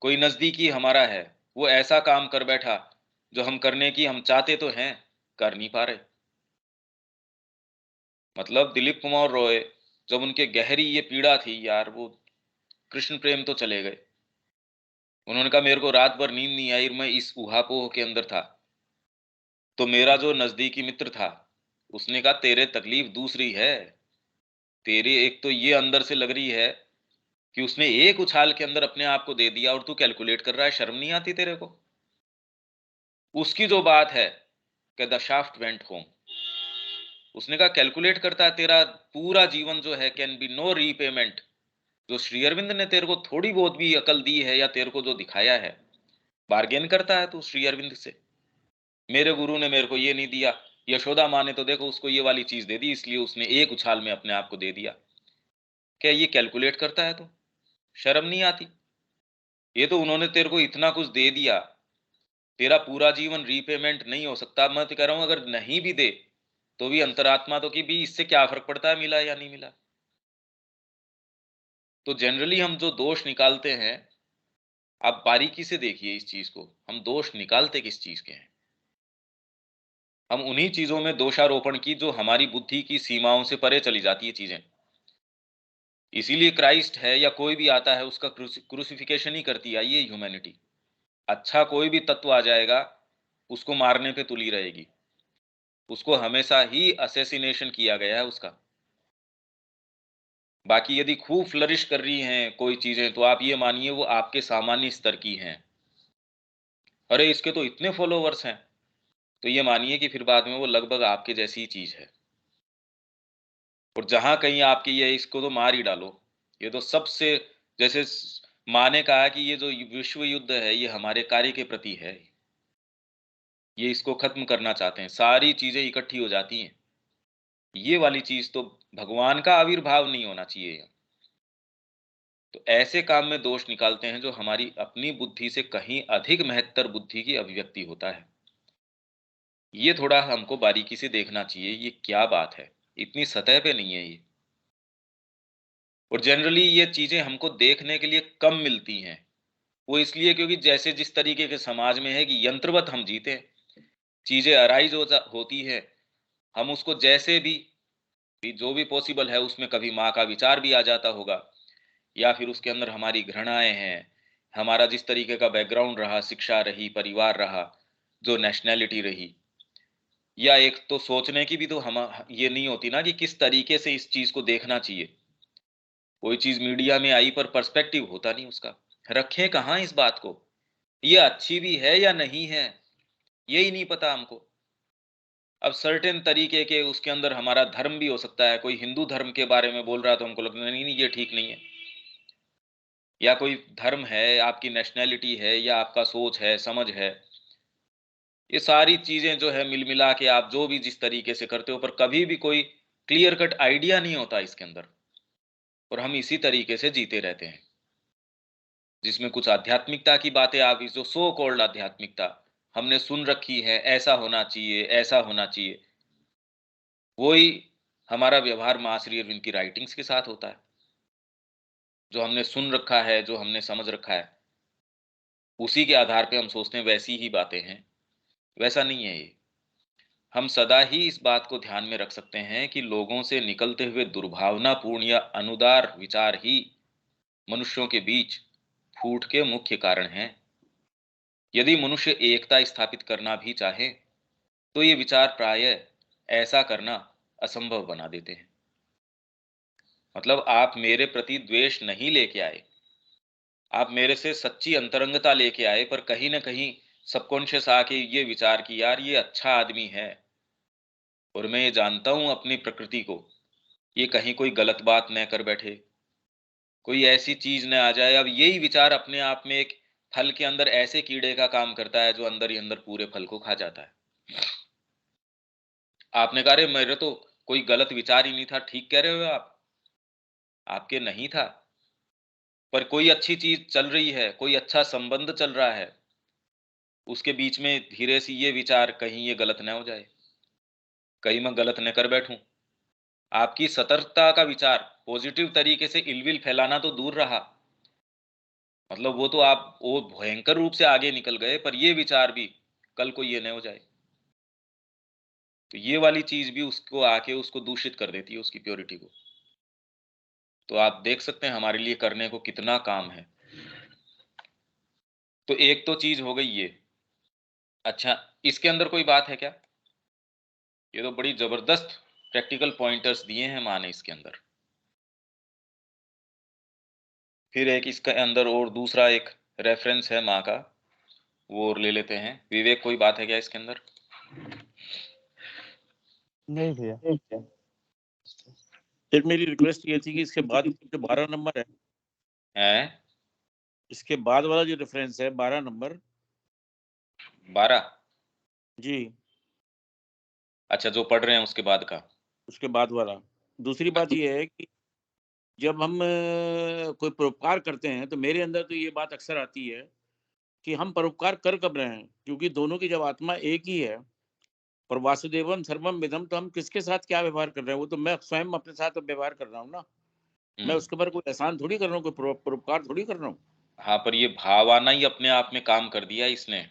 कोई नज़दीकी हमारा है, वो ऐसा काम कर बैठा, जो हम करने की हम चाहते तो हैं, कर नहीं पा रहे। मतलब दिलीप कुमार रॉय, जब उनके गहरी ये पीड़ा थी यार, वो कृष्ण प्रेम तो चले गए। उन्होंने कहा मेरे को रात भर नींद नहीं आई और मैं इस ऊहापोह के अंदर था। तो मेरा जो नज़दीकी मित्र था, उसने कहा तेरे तकलीफ दूसरी है। तेरे एक तो ये अंदर से लग रही है कि उसने एक उछाल के अंदर अपने आप को दे दिया और तू कैलकुलेट कर रहा है, शर्म नहीं आती तेरे को? उसकी जो बात है कि द शाफ्ट वेंट होम, उसने कहा कैलकुलेट करता है, तेरा पूरा जीवन जो है कैन बी नो रीपेमेंट। जो श्री अरविंद ने तेरे को थोड़ी बहुत भी अकल दी है या तेरे को जो दिखाया है, बार्गेन करता है तू श्री अरविंद से। मेरे गुरु ने मेरे को ये नहीं दिया, यशोदा माँ ने तो देखो उसको ये वाली चीज दे दी, इसलिए उसने एक उछाल में अपने आप को दे दिया। क्या ये कैलकुलेट करता है तू? शर्म नहीं आती? ये तो उन्होंने तेरे को इतना कुछ दे दिया, तेरा पूरा जीवन रीपेमेंट नहीं हो सकता। मैं तो कह रहा हूं अगर नहीं भी दे, तो भी अंतरात्मा तो कि भी इससे क्या फर्क पड़ता है मिला या नहीं मिला। तो जनरली हम जो दोष निकालते हैं, आप बारीकी से देखिए इस चीज को, हम दोष निकालते किस चीज के हैं? हम उन्हीं चीजों में दोषारोपण की जो हमारी बुद्धि की सीमाओं से परे चली जाती है चीजें। इसीलिए क्राइस्ट है या कोई भी आता है, उसका क्रूसिफिकेशन ही करती आई है ह्यूमैनिटी। अच्छा कोई भी तत्व आ जाएगा, उसको मारने पे तुली रहेगी। उसको हमेशा ही असैसिनेशन किया गया है उसका। बाकी यदि खूब फ्लरिश कर रही हैं कोई चीज़ें, तो आप ये मानिए वो आपके सामान्य स्तर की हैं। अरे! इसके तो इतने फॉलोवर्स हैं, तो ये मानिए कि फिर बाद में वो लगभग आपके जैसी ही चीज़ है। और जहाँ कहीं आपकी ये इसको तो मार ही डालो, ये तो सबसे जैसे माँ ने कहा कि ये जो विश्व युद्ध है, ये हमारे कार्य के प्रति है। ये इसको खत्म करना चाहते हैं, सारी चीज़ें इकट्ठी हो जाती हैं। ये वाली चीज़ तो भगवान का आविर्भाव नहीं होना चाहिए। तो ऐसे काम में दोष निकालते हैं जो हमारी अपनी बुद्धि से कहीं अधिक महत्तर बुद्धि की अभिव्यक्ति होता है। ये थोड़ा हमको बारीकी से देखना चाहिए, ये क्या बात है? इतनी सतह पे नहीं है ये। और जनरली ये चीज़ें हमको देखने के लिए कम मिलती हैं। वो इसलिए क्योंकि जैसे जिस तरीके के समाज में है कि यंत्रवत हम जीते हैं। चीज़ें अराइज़ होती हैं, हम उसको जैसे भी जो भी पॉसिबल है उसमें कभी माँ का विचार भी आ जाता होगा, या फिर उसके अंदर हमारी घृणाएँ हैं, हमारा जिस तरीके का बैकग्राउंड रहा, शिक्षा रही, परिवार रहा, जो नेशनैलिटी रही, या एक तो सोचने की भी तो ये नहीं होती ना कि किस तरीके से इस चीज़ को देखना चाहिए। कोई चीज़ मीडिया में आई पर पर्सपेक्टिव होता नहीं उसका। रखें कहाँ इस बात को? ये अच्छी भी है या नहीं है? यही नहीं पता हमको। अब सर्टेन तरीके के उसके अंदर हमारा धर्म भी हो सकता है, कोई हिंदू धर्म के बारे में बोल रहा है तो हमको लगता है नहीं, नहीं ये ठीक नहीं है। या कोई धर्म है, आपकी नेशनैलिटी है या आपका सोच है, समझ है। ये सारी चीज़ें जो है मिल-मिला के आप जो भी जिस तरीके से करते हो, पर कभी भी कोई क्लियर कट आइडिया नहीं होता इसके अंदर, और हम इसी तरीके से जीते रहते हैं। जिसमें कुछ आध्यात्मिकता की बातें आ गई, जो सो कॉल्ड आध्यात्मिकता हमने सुन रखी है, ऐसा होना चाहिए, ऐसा होना चाहिए। वही हमारा व्यवहार माँ श्री अरविंद की राइटिंग्स के साथ होता है। जो हमने सुन रखा है, जो हमने समझ रखा है, उसी के आधार पे हम सोचते हैं वैसी ही बातें हैं। वैसा नहीं है ये। हम सदा ही इस बात को ध्यान में रख सकते हैं कि लोगों से निकलते हुए दुर्भावनापूर्ण या अनुदार विचार ही मनुष्यों के बीच फूट के मुख्य कारण हैं। यदि मनुष्य एकता स्थापित करना भी चाहे, तो ये विचार प्रायः ऐसा करना असंभव बना देते हैं। मतलब आप मेरे प्रति द्वेष नहीं लेके आए, आप मेरे से सच्ची अंतरंगता लेके आए, पर कहीं न कहीं सबकॉन्शियस आके ये विचार कि यार ये अच्छा आदमी है, और मैं ये जानता हूँ अपनी प्रकृति को, ये कहीं कोई गलत बात न कर बैठे, कोई ऐसी चीज़ न आ जाए। अब यही विचार अपने आप में एक फल के अंदर ऐसे कीड़े का काम करता है जो अंदर ही अंदर पूरे फल को खा जाता है। आपने कहा अरे मेरे तो कोई गलत विचार ही नहीं था, ठीक कह रहे हो आप, आपके नहीं था, पर कोई अच्छी चीज़ चल रही है, कोई अच्छा संबंध चल रहा है, उसके बीच में धीरे से ये विचार कहीं ये गलत न हो जाए, कहीं मैं गलत न कर बैठूँ। आपकी सतर्कता का विचार पॉजिटिव तरीके से इलविल फैलाना तो दूर रहा, मतलब वो तो आप वो भयंकर रूप से आगे निकल गए, पर ये विचार भी कल को ये न हो जाए। तो ये वाली चीज़ भी उसको आके उसको दूषित कर देती है, उसकी प्योरिटी को। तो आप देख सकते हैं हमारे लिए करने को कितना काम है। तो एक तो चीज़ हो गई ये। अच्छा, इसके अंदर कोई बात है क्या? ये तो बड़ी ज़बरदस्त प्रैक्टिकल पॉइंटर्स दिए हैं माँ ने इसके अंदर। फिर एक इसके अंदर और दूसरा एक रेफ़रेंस है माँ का, वो और ले लेते हैं। विवेक, कोई बात है क्या इसके अंदर? नहीं भैया। ठीक है। फिर मेरी रिक्वेस्ट ये थी कि इसके बाद जो 12 नंबर है, हैं? इसके बाद वाला जो रेफरेंस है 12 नंबर 12? जी, अच्छा, जो पढ़ रहे हैं उसके बाद का। उसके बाद वाला। दूसरी बात ये है कि जब हम कोई परोपकार करते हैं तो मेरे अंदर तो ये बात अक्सर आती है कि हम परोपकार कर कब रहे हैं, क्योंकि दोनों की जब आत्मा एक ही है और वासुदेवम सर्वम विदम, तो हम किसके साथ क्या व्यवहार कर रहे हैं, वो तो मैं स्वयं अपने साथ व्यवहार कर रहा हूँ ना। मैं हुँ। उसके ऊपर कोई एहसान थोड़ी कर रहा हूँ, कोई परोपकार थोड़ी कर रहा हूँ। हाँ, पर ये भाव आना ही अपने आप में काम कर दिया इसने।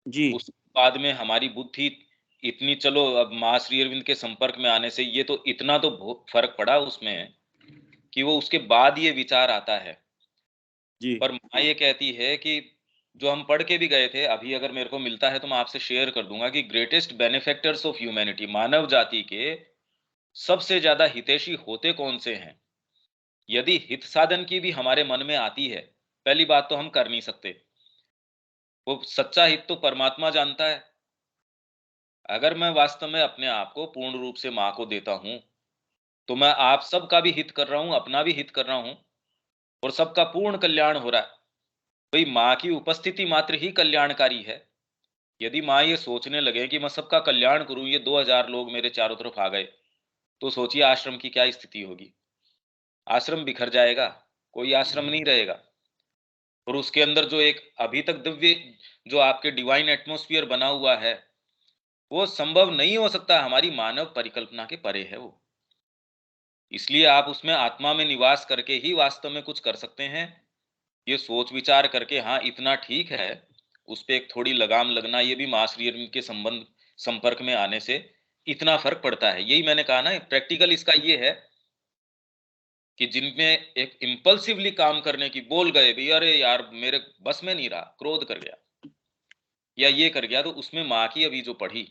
जी उस बाद में हमारी बुद्धि इतनी, चलो अब माँ श्री अरविंद के संपर्क में आने से ये तो इतना तो फ़र्क पड़ा उसमें कि वो उसके बाद ये विचार आता है। जी पर माँ ये कहती है कि जो हम पढ़ के भी गए थे, अभी अगर मेरे को मिलता है तो मैं आपसे शेयर कर दूँगा कि ग्रेटेस्ट बेनिफैक्टर्स ऑफ ह्यूमैनिटी, मानव जाति के सबसे ज़्यादा हितैषी होते कौन से हैं? यदि हित साधन की भी हमारे मन में आती है, पहली बात तो हम कर नहीं सकते। वो सच्चा हित तो परमात्मा जानता है। अगर मैं वास्तव में अपने आप को पूर्ण रूप से माँ को देता हूँ, तो मैं आप सबका भी हित कर रहा हूँ, अपना भी हित कर रहा हूँ और सबका पूर्ण कल्याण हो रहा है। भई माँ की उपस्थिति मात्र ही कल्याणकारी है। यदि माँ ये सोचने लगे कि मैं सबका कल्याण करूँ, ये 2000 लोग मेरे चारों तरफ आ गए, तो सोचिए आश्रम की क्या स्थिति होगी। आश्रम बिखर जाएगा, कोई आश्रम नहीं रहेगा। और उसके अंदर जो एक अभी तक दिव्य जो आपके डिवाइन एटमॉस्फियर बना हुआ है, वो संभव नहीं हो सकता, हमारी मानव परिकल्पना के परे है वो। इसलिए आप उसमें आत्मा में निवास करके ही वास्तव में कुछ कर सकते हैं। ये सोच विचार करके हाँ इतना ठीक है, उस पे एक थोड़ी लगाम लगना, ये भी मास रियलिज्म के संबंध संपर्क में आने से इतना फर्क पड़ता है। यही मैंने कहा ना, प्रैक्टिकल इसका ये है कि जिनमें एक इम्पल्सिवली काम करने की बोल गए भी, अरे यार मेरे बस में नहीं रहा, क्रोध कर गया या ये कर गया, तो उसमें माँ की अभी जो पढ़ी,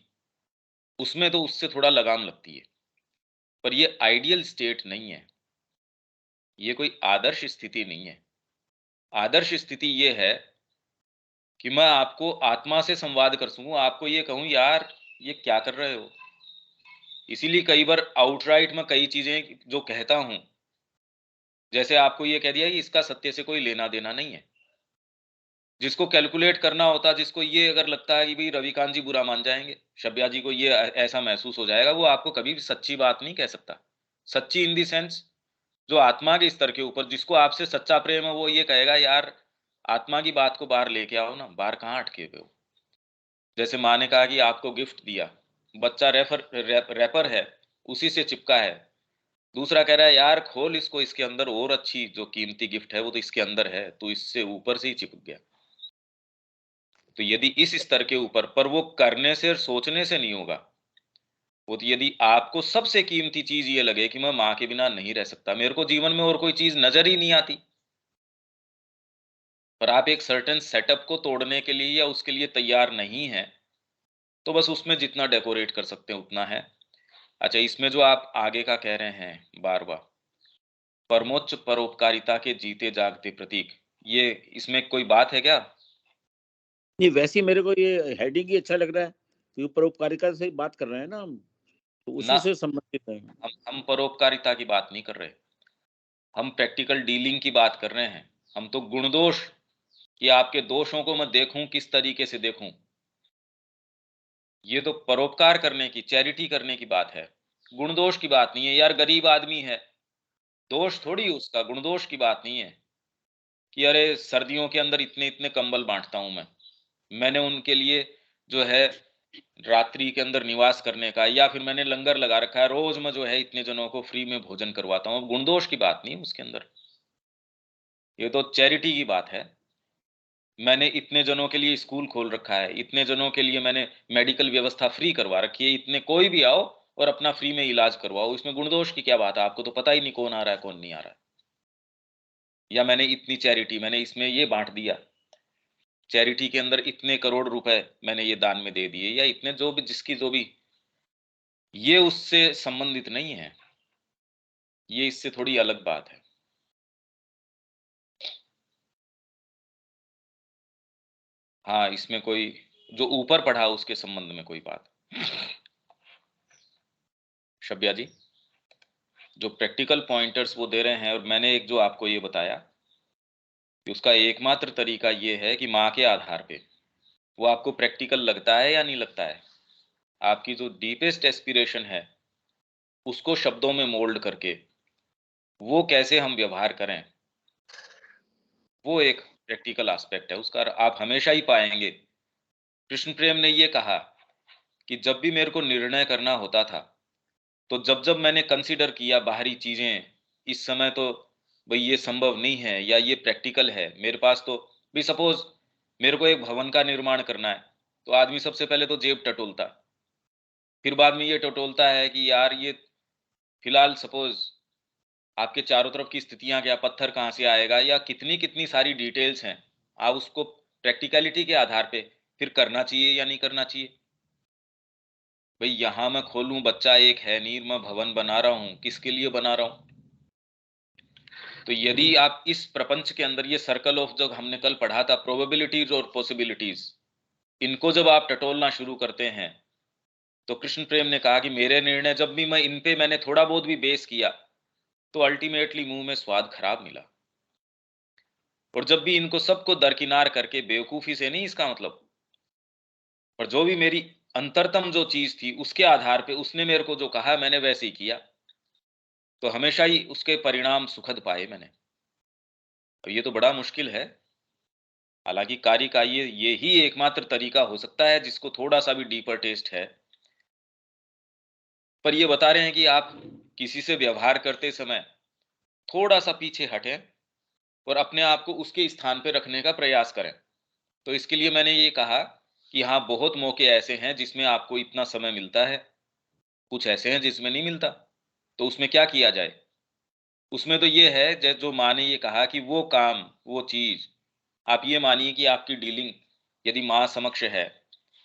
उसमें तो उससे थोड़ा लगाम लगती है। पर ये आइडियल स्टेट नहीं है, ये कोई आदर्श स्थिति नहीं है। आदर्श स्थिति ये है कि मैं आपको आत्मा से संवाद कर सकूं, आपको ये कहूं यार ये क्या कर रहे हो। इसीलिए कई बार आउटराइट मैं कई चीजें जो कहता हूं, जैसे आपको ये कह दिया कि इसका सत्य से कोई लेना देना नहीं है। जिसको कैलकुलेट करना होता, जिसको ये अगर लगता है कि भाई रविकांत जी बुरा मान जाएंगे, शब्या जी को ये ऐसा महसूस हो जाएगा, वो आपको कभी भी सच्ची बात नहीं कह सकता। सच्ची इन दी सेंस, जो आत्मा के स्तर के ऊपर जिसको आपसे सच्चा प्रेम है, वो ये कहेगा यार आत्मा की बात को बाहर लेके आओ ना, बाहर कहाँ अटके हुए हो। जैसे माँ ने कहा कि आपको गिफ्ट दिया, बच्चा रैपर है, उसी से चिपका है। दूसरा कह रहा है यार खोल इसको, इसके अंदर और अच्छी जो कीमती गिफ्ट है वो तो इसके अंदर है, तो इससे ऊपर से ही चिपक गया। तो यदि इस स्तर के ऊपर, पर वो करने से और सोचने से नहीं होगा। वो तो यदि आपको सबसे कीमती चीज ये लगे कि मैं माँ के बिना नहीं रह सकता, मेरे को जीवन में और कोई चीज नजर ही नहीं आती, पर आप एक सर्टेन सेटअप को तोड़ने के लिए या उसके लिए तैयार नहीं है, तो बस उसमें जितना डेकोरेट कर सकते हैं उतना है। अच्छा, इसमें जो आप आगे का कह रहे हैं बार बार, परमोच्च परोपकारिता के जीते जागते प्रतीक, ये इसमें कोई बात है क्या? नहीं, वैसे ही मेरे को ये हेडिंग ही अच्छा लग रहा है, क्योंकि परोपकारिता से बात कर रहे हैं ना हम, तो ना, उसी से संबंधित है। हम परोपकारिता की बात नहीं कर रहे, हम प्रैक्टिकल डीलिंग की बात कर रहे हैं। हम तो गुण दोष, कि आपके दोषों को मैं देखूं, किस तरीके से देखूं, ये तो परोपकार करने की, चैरिटी करने की बात है। गुण दोष की बात नहीं है यार, गरीब आदमी है, दोष थोड़ी उसका, गुण दोष की बात नहीं है कि अरे सर्दियों के अंदर इतने इतने कंबल बांटता हूं मैंने उनके लिए जो है रात्रि के अंदर निवास करने का, या फिर मैंने लंगर लगा रखा है, रोज मैं जो है इतने जनों को फ्री में भोजन करवाता हूँ। गुण दोष की बात नहीं है उसके अंदर, ये तो चैरिटी की बात है। मैंने इतने जनों के लिए स्कूल खोल रखा है, इतने जनों के लिए मैंने मेडिकल व्यवस्था फ्री करवा रखी है, इतने कोई भी आओ और अपना फ्री में इलाज करवाओ, इसमें गुणदोष की क्या बात है? आपको तो पता ही नहीं कौन आ रहा है कौन नहीं आ रहा है। या मैंने इतनी चैरिटी, मैंने इसमें ये बांट दिया, चैरिटी के अंदर इतने करोड़ रुपए मैंने ये दान में दे दिए, या इतने जो भी जिसकी जो भी, ये उससे संबंधित नहीं है, ये इससे थोड़ी अलग बात है। हाँ, इसमें कोई जो ऊपर पढ़ा उसके संबंध में कोई बात। शब्या जी, जो प्रैक्टिकल पॉइंटर्स वो दे रहे हैं, और मैंने एक जो आपको ये बताया कि उसका एकमात्र तरीका ये है कि माँ के आधार पे, वो आपको प्रैक्टिकल लगता है या नहीं लगता है? आपकी जो डीपेस्ट एस्पिरेशन है, उसको शब्दों में मोल्ड करके वो कैसे हम व्यवहार करें, वो एक प्रैक्टिकल एस्पेक्ट है उसका। आप हमेशा ही पाएंगे, कृष्ण प्रेम ने ये कहा कि जब भी मेरे को निर्णय करना होता था, तो जब जब मैंने कंसीडर किया बाहरी चीजें, इस समय तो भाई ये संभव नहीं है या ये प्रैक्टिकल है मेरे पास, तो भी सपोज मेरे को एक भवन का निर्माण करना है, तो आदमी सबसे पहले तो जेब टटोलता, फिर बाद में ये टटोलता है कि यार ये फिलहाल सपोज आपके चारों तरफ की स्थितियां क्या, पत्थर कहाँ से आएगा, या कितनी कितनी सारी डिटेल्स हैं, आप उसको प्रैक्टिकलिटी के आधार पे फिर करना चाहिए या नहीं करना चाहिए। भाई यहाँ मैं खोलूं, बच्चा एक है नहीं, मैं भवन बना रहा हूँ, किसके लिए बना रहा हूँ? तो यदि आप इस प्रपंच के अंदर ये सर्कल ऑफ जो हमने कल पढ़ा था, प्रोबेबिलिटीज और पॉसिबिलिटीज, इनको जब आप टटोलना शुरू करते हैं, तो कृष्ण प्रेम ने कहा कि मेरे निर्णय जब भी मैं इन पे मैंने थोड़ा बहुत भी बेस किया, तो अल्टीमेटली मुंह में स्वाद खराब मिला। और जब भी इनको सबको दरकिनार करके, बेवकूफी से नहीं इसका मतलब, पर जो भी मेरी अंतरतम जो चीज थी उसके आधार पे उसने मेरे को जो कहा मैंने वैसे ही किया, तो हमेशा ही उसके परिणाम सुखद पाए मैंने। अब ये तो बड़ा मुश्किल है, हालांकि कार्य का ये ही एकमात्र तरीका हो सकता है जिसको थोड़ा सा भी डीपर टेस्ट है। पर ये बता रहे हैं कि आप किसी से व्यवहार करते समय थोड़ा सा पीछे हटें और अपने आप को उसके स्थान पे रखने का प्रयास करें। तो इसके लिए मैंने ये कहा कि हाँ, बहुत मौके ऐसे हैं जिसमें आपको इतना समय मिलता है, कुछ ऐसे हैं जिसमें नहीं मिलता, तो उसमें क्या किया जाए? उसमें तो ये है, जो माँ ने ये कहा कि वो काम, वो चीज, आप ये मानिए कि आपकी डीलिंग यदि माँ समक्ष है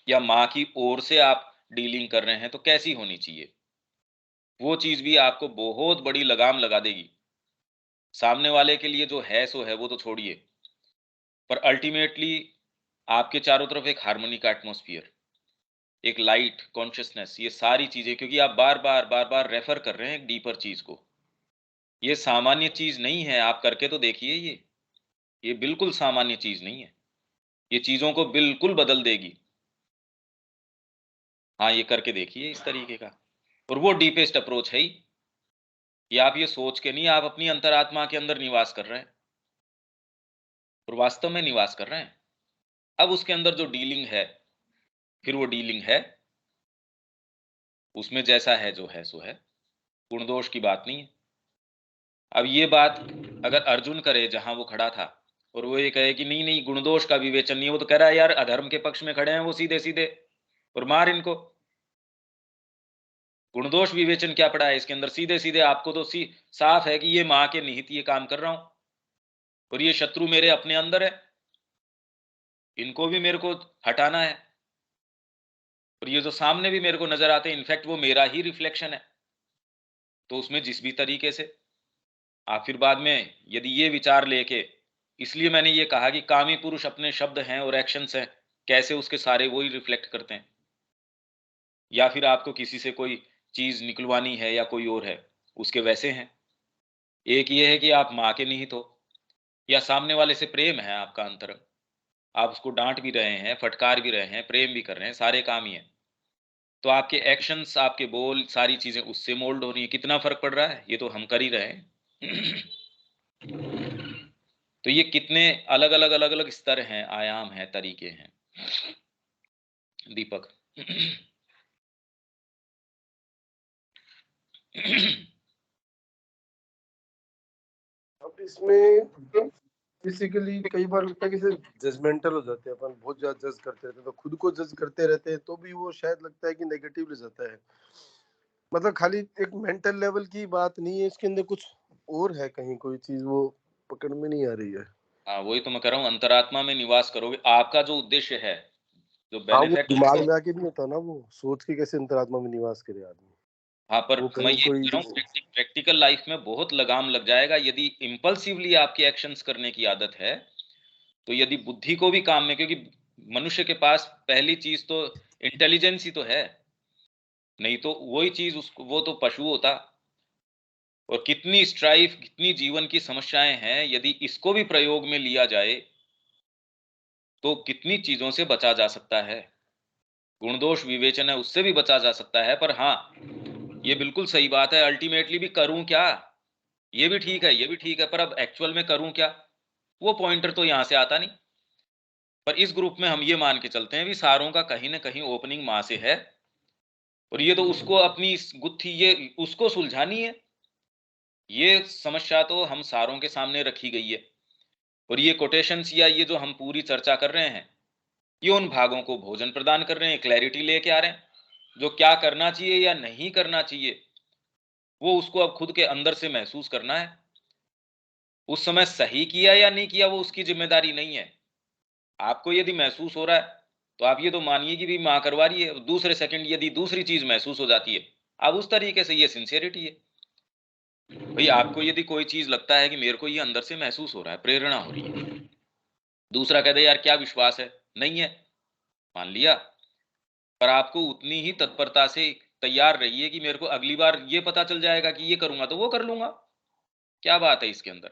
या माँ की ओर से आप डीलिंग कर रहे हैं, तो कैसी होनी चाहिए? वो चीज भी आपको बहुत बड़ी लगाम लगा देगी। सामने वाले के लिए जो है सो है, वो तो छोड़िए, पर अल्टीमेटली आपके चारों तरफ एक हार्मोनिक एटमॉस्फियर, एक लाइट कॉन्शियसनेस, ये सारी चीजें, क्योंकि आप बार बार रेफर कर रहे हैं एक डीपर चीज को। ये सामान्य चीज नहीं है, आप करके तो देखिए, ये बिल्कुल सामान्य चीज नहीं है, ये चीजों को बिल्कुल बदल देगी। हाँ, ये करके देखिए इस तरीके का। और वो डीपेस्ट अप्रोच है ही, कि आप ये सोच के नहीं, आप अपनी अंतरात्मा के अंदर निवास कर रहे हैं और वास्तव में निवास कर रहे हैं। अब उसके अंदर जो डीलिंग है, फिर वो डीलिंग है, उसमें जैसा है जो है सो है, गुण दोष की बात नहीं है। अब ये बात अगर अर्जुन करे जहां वो खड़ा था, और वो ये कहे कि नहीं नहीं, गुण दोष का विवेचन नहीं है, वो तो कह रहा है यार अधर्म के पक्ष में खड़े हैं वो सीधे सीधे, और मार इनको। गुण दोष विवेचन क्या पड़ा है इसके अंदर? सीधे सीधे आपको तो साफ है कि ये माँ के निहित ये काम कर रहा हूं, और ये शत्रु मेरे अपने अंदर है, इनको भी मेरे को हटाना है। और ये जो सामने भी मेरे को नजर आते हैं, इनफैक्ट वो मेरा ही रिफ्लेक्शन है। तो उसमें जिस भी तरीके से आप फिर बाद में यदि ये विचार लेके, इसलिए मैंने ये कहा कि कामी पुरुष अपने शब्द हैं और एक्शंस हैं, कैसे उसके सारे वही रिफ्लेक्ट करते हैं। या फिर आपको किसी से कोई चीज निकलवानी है या कोई और है, उसके वैसे हैं। एक ये है कि आप माँ के निहित हो, या सामने वाले से प्रेम है आपका अंतरंग, आप उसको डांट भी रहे हैं, फटकार भी रहे हैं, प्रेम भी कर रहे हैं, सारे काम ही है। तो आपके एक्शंस, आपके बोल, सारी चीजें उससे मोल्ड हो रही है। कितना फर्क पड़ रहा है, ये तो हम कर ही रहे हैं। तो ये कितने अलग अलग अलग अलग स्तर हैं, आयाम हैं, तरीके हैं। दीपक। अब इसमें बेसिकली कई बार लगता है कि जजमेंटल हो जाते हैं, अपन बहुत ज्यादा जज करते रहते हैं, तो खुद को जज करते रहते हैं, तो भी वो शायद लगता है कि नेगेटिव ले जाता है। मतलब खाली एक मेंटल लेवल की बात नहीं है, इसके अंदर कुछ और है, कहीं कोई चीज वो पकड़ में नहीं आ रही है। हाँ, वही तो मैं कह रहा हूँ, अंतरात्मा में निवास करोगे, आपका जो उद्देश्य है, जो हाँ, वो बेनिफिट दिमाग आपको। में आके नहीं होता ना, वो सोच के कैसे अंतरात्मा में निवास करे आदमी। हाँ, पर वो मैं कहीं ये कोई कह रहा हूँ, प्रैक्टिकल लाइफ में बहुत लगाम लग जाएगा यदि इम्पल्सिवली आपकी एक्शंस करने की आदत है। तो यदि बुद्धि को भी काम में, क्योंकि मनुष्य के पास पहली चीज तो इंटेलिजेंस ही तो है, नहीं तो वही चीज उसको, वो तो पशु होता। और कितनी स्ट्राइफ, कितनी जीवन की समस्याएं हैं, यदि इसको भी प्रयोग में लिया जाए तो कितनी चीजों से बचा जा सकता है। गुण दोष विवेचन है, उससे भी बचा जा सकता है। पर हाँ, ये बिल्कुल सही बात है, अल्टीमेटली भी करूं क्या, ये भी ठीक है, ये भी ठीक है, पर अब एक्चुअल में करूं क्या, वो पॉइंटर तो यहां से आता नहीं। पर इस ग्रुप में हम ये मान के चलते हैं भी सारों का कहीं ना कहीं ओपनिंग माँ से है, और ये तो उसको अपनी गुत्थी ये उसको सुलझानी है। ये समस्या तो हम सारों के सामने रखी गई है, और ये कोटेशंस या ये जो हम पूरी चर्चा कर रहे हैं, ये उन भागों को भोजन प्रदान कर रहे हैं, क्लैरिटी लेके आ रहे हैं। जो क्या करना चाहिए या नहीं करना चाहिए, वो उसको अब खुद के अंदर से महसूस करना है। उस समय सही किया या नहीं किया वो उसकी जिम्मेदारी नहीं है। आपको यदि महसूस हो रहा है, तो आप ये तो मानिए कि भी माँ करवा रही है। दूसरे सेकंड यदि दूसरी चीज महसूस हो जाती है, अब उस तरीके से ये सिंसियरिटी है। भाई आपको यदि कोई चीज लगता है कि मेरे को ये अंदर से महसूस हो रहा है, प्रेरणा हो रही है, दूसरा कहता है यार क्या विश्वास है, नहीं है, मान लिया, पर आपको उतनी ही तत्परता से तैयार रहिए कि मेरे को अगली बार ये पता चल जाएगा कि ये करूंगा तो वो कर लूंगा। क्या बात है इसके अंदर?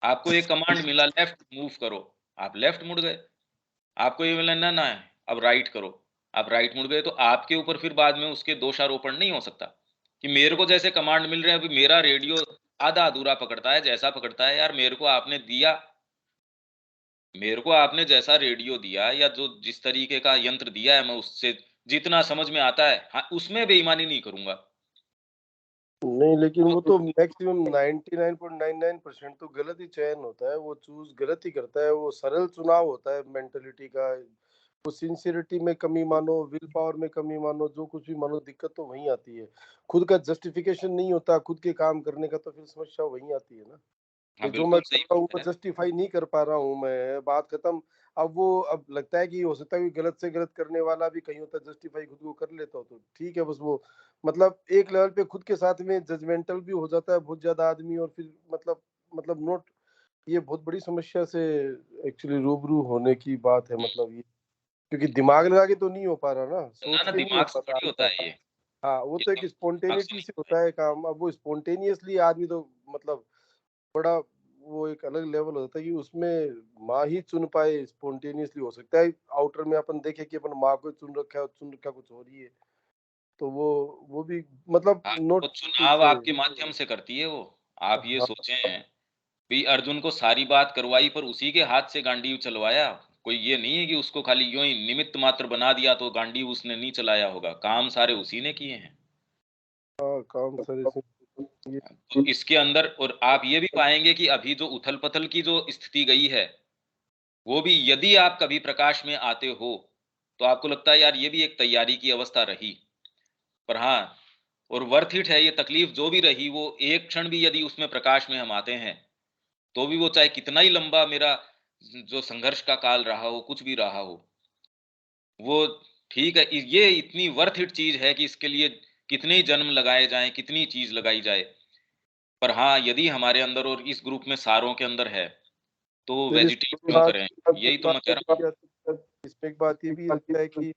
आपको एक कमांड मिला लेफ्ट मूव करो, आप लेफ्ट मुड़ गए। आपको ये मिला ना ना अब राइट करो, आप राइट मुड़ गए, तो आपके ऊपर फिर बाद में उसके दोषारोपण नहीं हो सकता कि मेरे को जैसे कमांड मिल रहे हैं, अभी मेरा रेडियो आधा अधूरा पकड़ता है, जैसा पकड़ता है यार, मेरे को आपने दिया, मेरे को आपने जैसा रेडियो दिया या जो जिस तरीके का यंत्र दिया है, मैं उससे जितना समझ में आता है, हाँ, उसमें बेईमानी नहीं करूंगा। नहीं, लेकिन वो तो तो मैक्सिमम 99.99% तो गलत ही चयन होता है, वो चूज गलत ही करता है, वो सरल चुनाव होता है मेंटलिटी का। वो सिंसियरिटी में कमी मानो, विल पावर में कमी मानो, जो कुछ भी मानो, दिक्कत तो वहीं आती है। खुद का जस्टिफिकेशन नहीं होता खुद के काम करने का, तो फिर समस्या वहीं आती है ना। हाँ, कि जो मैं बिल्कुल कर सही रहा हूँ बात वो है। जस्टिफाई नहीं कर पा रहा हूँ मैं, बात खत्म। अब लगता है कि हो सकता है कि गलत से गलत करने वाला भी कहीं होता है, जस्टिफाई खुद को कर लेता हो तो ठीक है, बस वो मतलब एक लेवल पे खुद के साथ में जजमेंटल भी हो जाता है बहुत ज्यादा आदमी, और फिर मतलब नोट, ये बहुत बड़ी समस्या से एक्चुअली रूबरू होने की बात है, मतलब ये क्योंकि दिमाग लगा के तो नहीं हो पा रहा ना, ना सोच ना के नहीं हो दिमाग से पाता थोड़ी होता आदमी। है ये हाँ, वो ये तो तो एक दिमाग से स्पॉन्टेनिटी नहीं से होता है। होता है काम। अब वो स्पॉन्टेनियसली आदमी तो मतलब बड़ा, वो एक अलग लेवल होता है कि उसमें माँ ही चुन पाए, स्पॉन्टेनियसली हो सकता है आउटर में अपन देखे कि अपन माँ को चुन रखा है और चुन रखा कुछ हो रही है, तो वो भी मतलब हाँ, नोट वो ठीक चुनाव से। आपके माध्यम से करती है वो। आप ये हाँ, सोचें, भी अर्जुन को सारी बात करवाई पर उसी के हाथ से गांडीव चलवाया। कोई ये नहीं है कि उसको खाली यूं ही निमित्त मात्र बना दिया तो गांडीव उसने नहीं चलाया होगा, काम सारे उसी ने किए हैं। हाँ, काम सारे से ये तो इसके अंदर और आप ये भी पाएंगे कि अभी जो उथल पथल की जो स्थिति गई है, वो भी यदि आप कभी प्रकाश में आते हो तो आपको लगता है यार ये भी एक तैयारी की अवस्था रही। पर हाँ, और वर्थ इट है ये तकलीफ जो भी रही, वो एक क्षण भी यदि उसमें प्रकाश में हम आते हैं तो भी वो चाहे कितना ही लंबा मेरा जो संघर्ष का काल रहा हो, कुछ भी रहा हो, वो ठीक है। ये इतनी वर्थ इट चीज है कि इसके लिए कितने ही जन्म लगाए जाएं, कितनी चीज लगाई जाए। पर हाँ, यदि हमारे अंदर और इस ग्रुप में सारों के अंदर है तो फिर वेजिटेट क्यों बात करें? एक यही तो बात मैं कह रहा हूँ। इसमें एक बात ये भी लगता है कि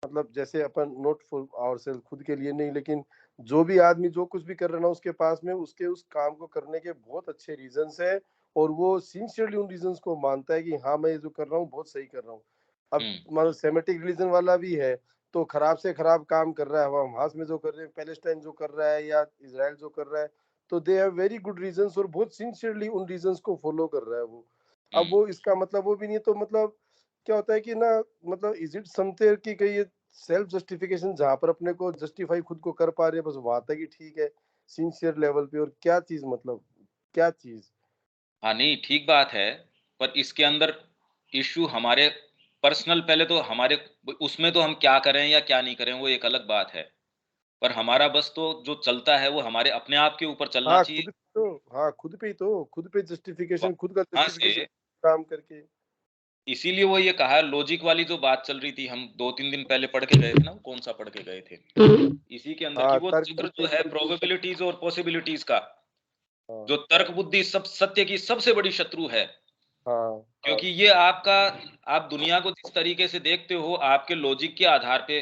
मतलब जैसे अपन नोट फॉर आवरसेल्फ, खुद के लिए नहीं, लेकिन जो भी आदमी जो कुछ भी कर रहा है ना, उसके पास में उसके उस काम को करने के बहुत अच्छे रीजंस है, और वो सिंसियरली उन रीजंस को मानता है कि हाँ मैं ये जो कर रहा हूँ बहुत सही कर रहा हूँ। अब हम्म। मतलब सेमेटिक रिलीजन वाला भी है, तो खराब से खराब काम कर रहा है, हम हमास में जो कर रहे हैं, पैलेस्टाइन जो कर रहा है या इसराइल जो कर रहा है, तो they have very good reasons, और बहुत सिंसियरली उन रीजंस को फॉलो कर रहा है वो। अब हम्म। वो इसका मतलब वो भी नहीं, तो मतलब क्या होता है कि ना, मतलब इज इट समथिंग कि कहीं सेल्फ जस्टिफिकेशन जहां पर अपने को जस्टिफाई खुद को कर पा रहे हैं, बस वहां तक ही ठीक है सिंसियर लेवल पे, और क्या चीज मतलब क्या चीज। हाँ, नहीं ठीक बात है, पर इसके अंदर इश्यू हमारे पर्सनल, पहले तो हमारे उसमें तो हम क्या करें या क्या नहीं करें वो एक अलग बात है। पर हमारा बस तो जो चलता है वो हमारे अपने आप के ऊपर चलना हाँ चाहिए। खुद पे ही तो, खुद पे जस्टिफिकेशन, खुद का वहां से जस्टिफिकेशन काम करके। इसीलिए वो ये कहा, लॉजिक वाली जो बात चल रही थी, हम 2-3 दिन पहले पढ़ के गए थे ना, वो कौन सा पढ़ के गए थे, इसी के अंदर की हाँ, वो तर्क चक्र जो बुद्धि। है प्रोबेबिलिटीज और पॉसिबिलिटीज का, हाँ, जो तर्क बुद्धि सब सत्य की सबसे बड़ी शत्रु है। हाँ, क्योंकि ये आपका, आप दुनिया को जिस तरीके से देखते हो आपके लॉजिक के आधार पे,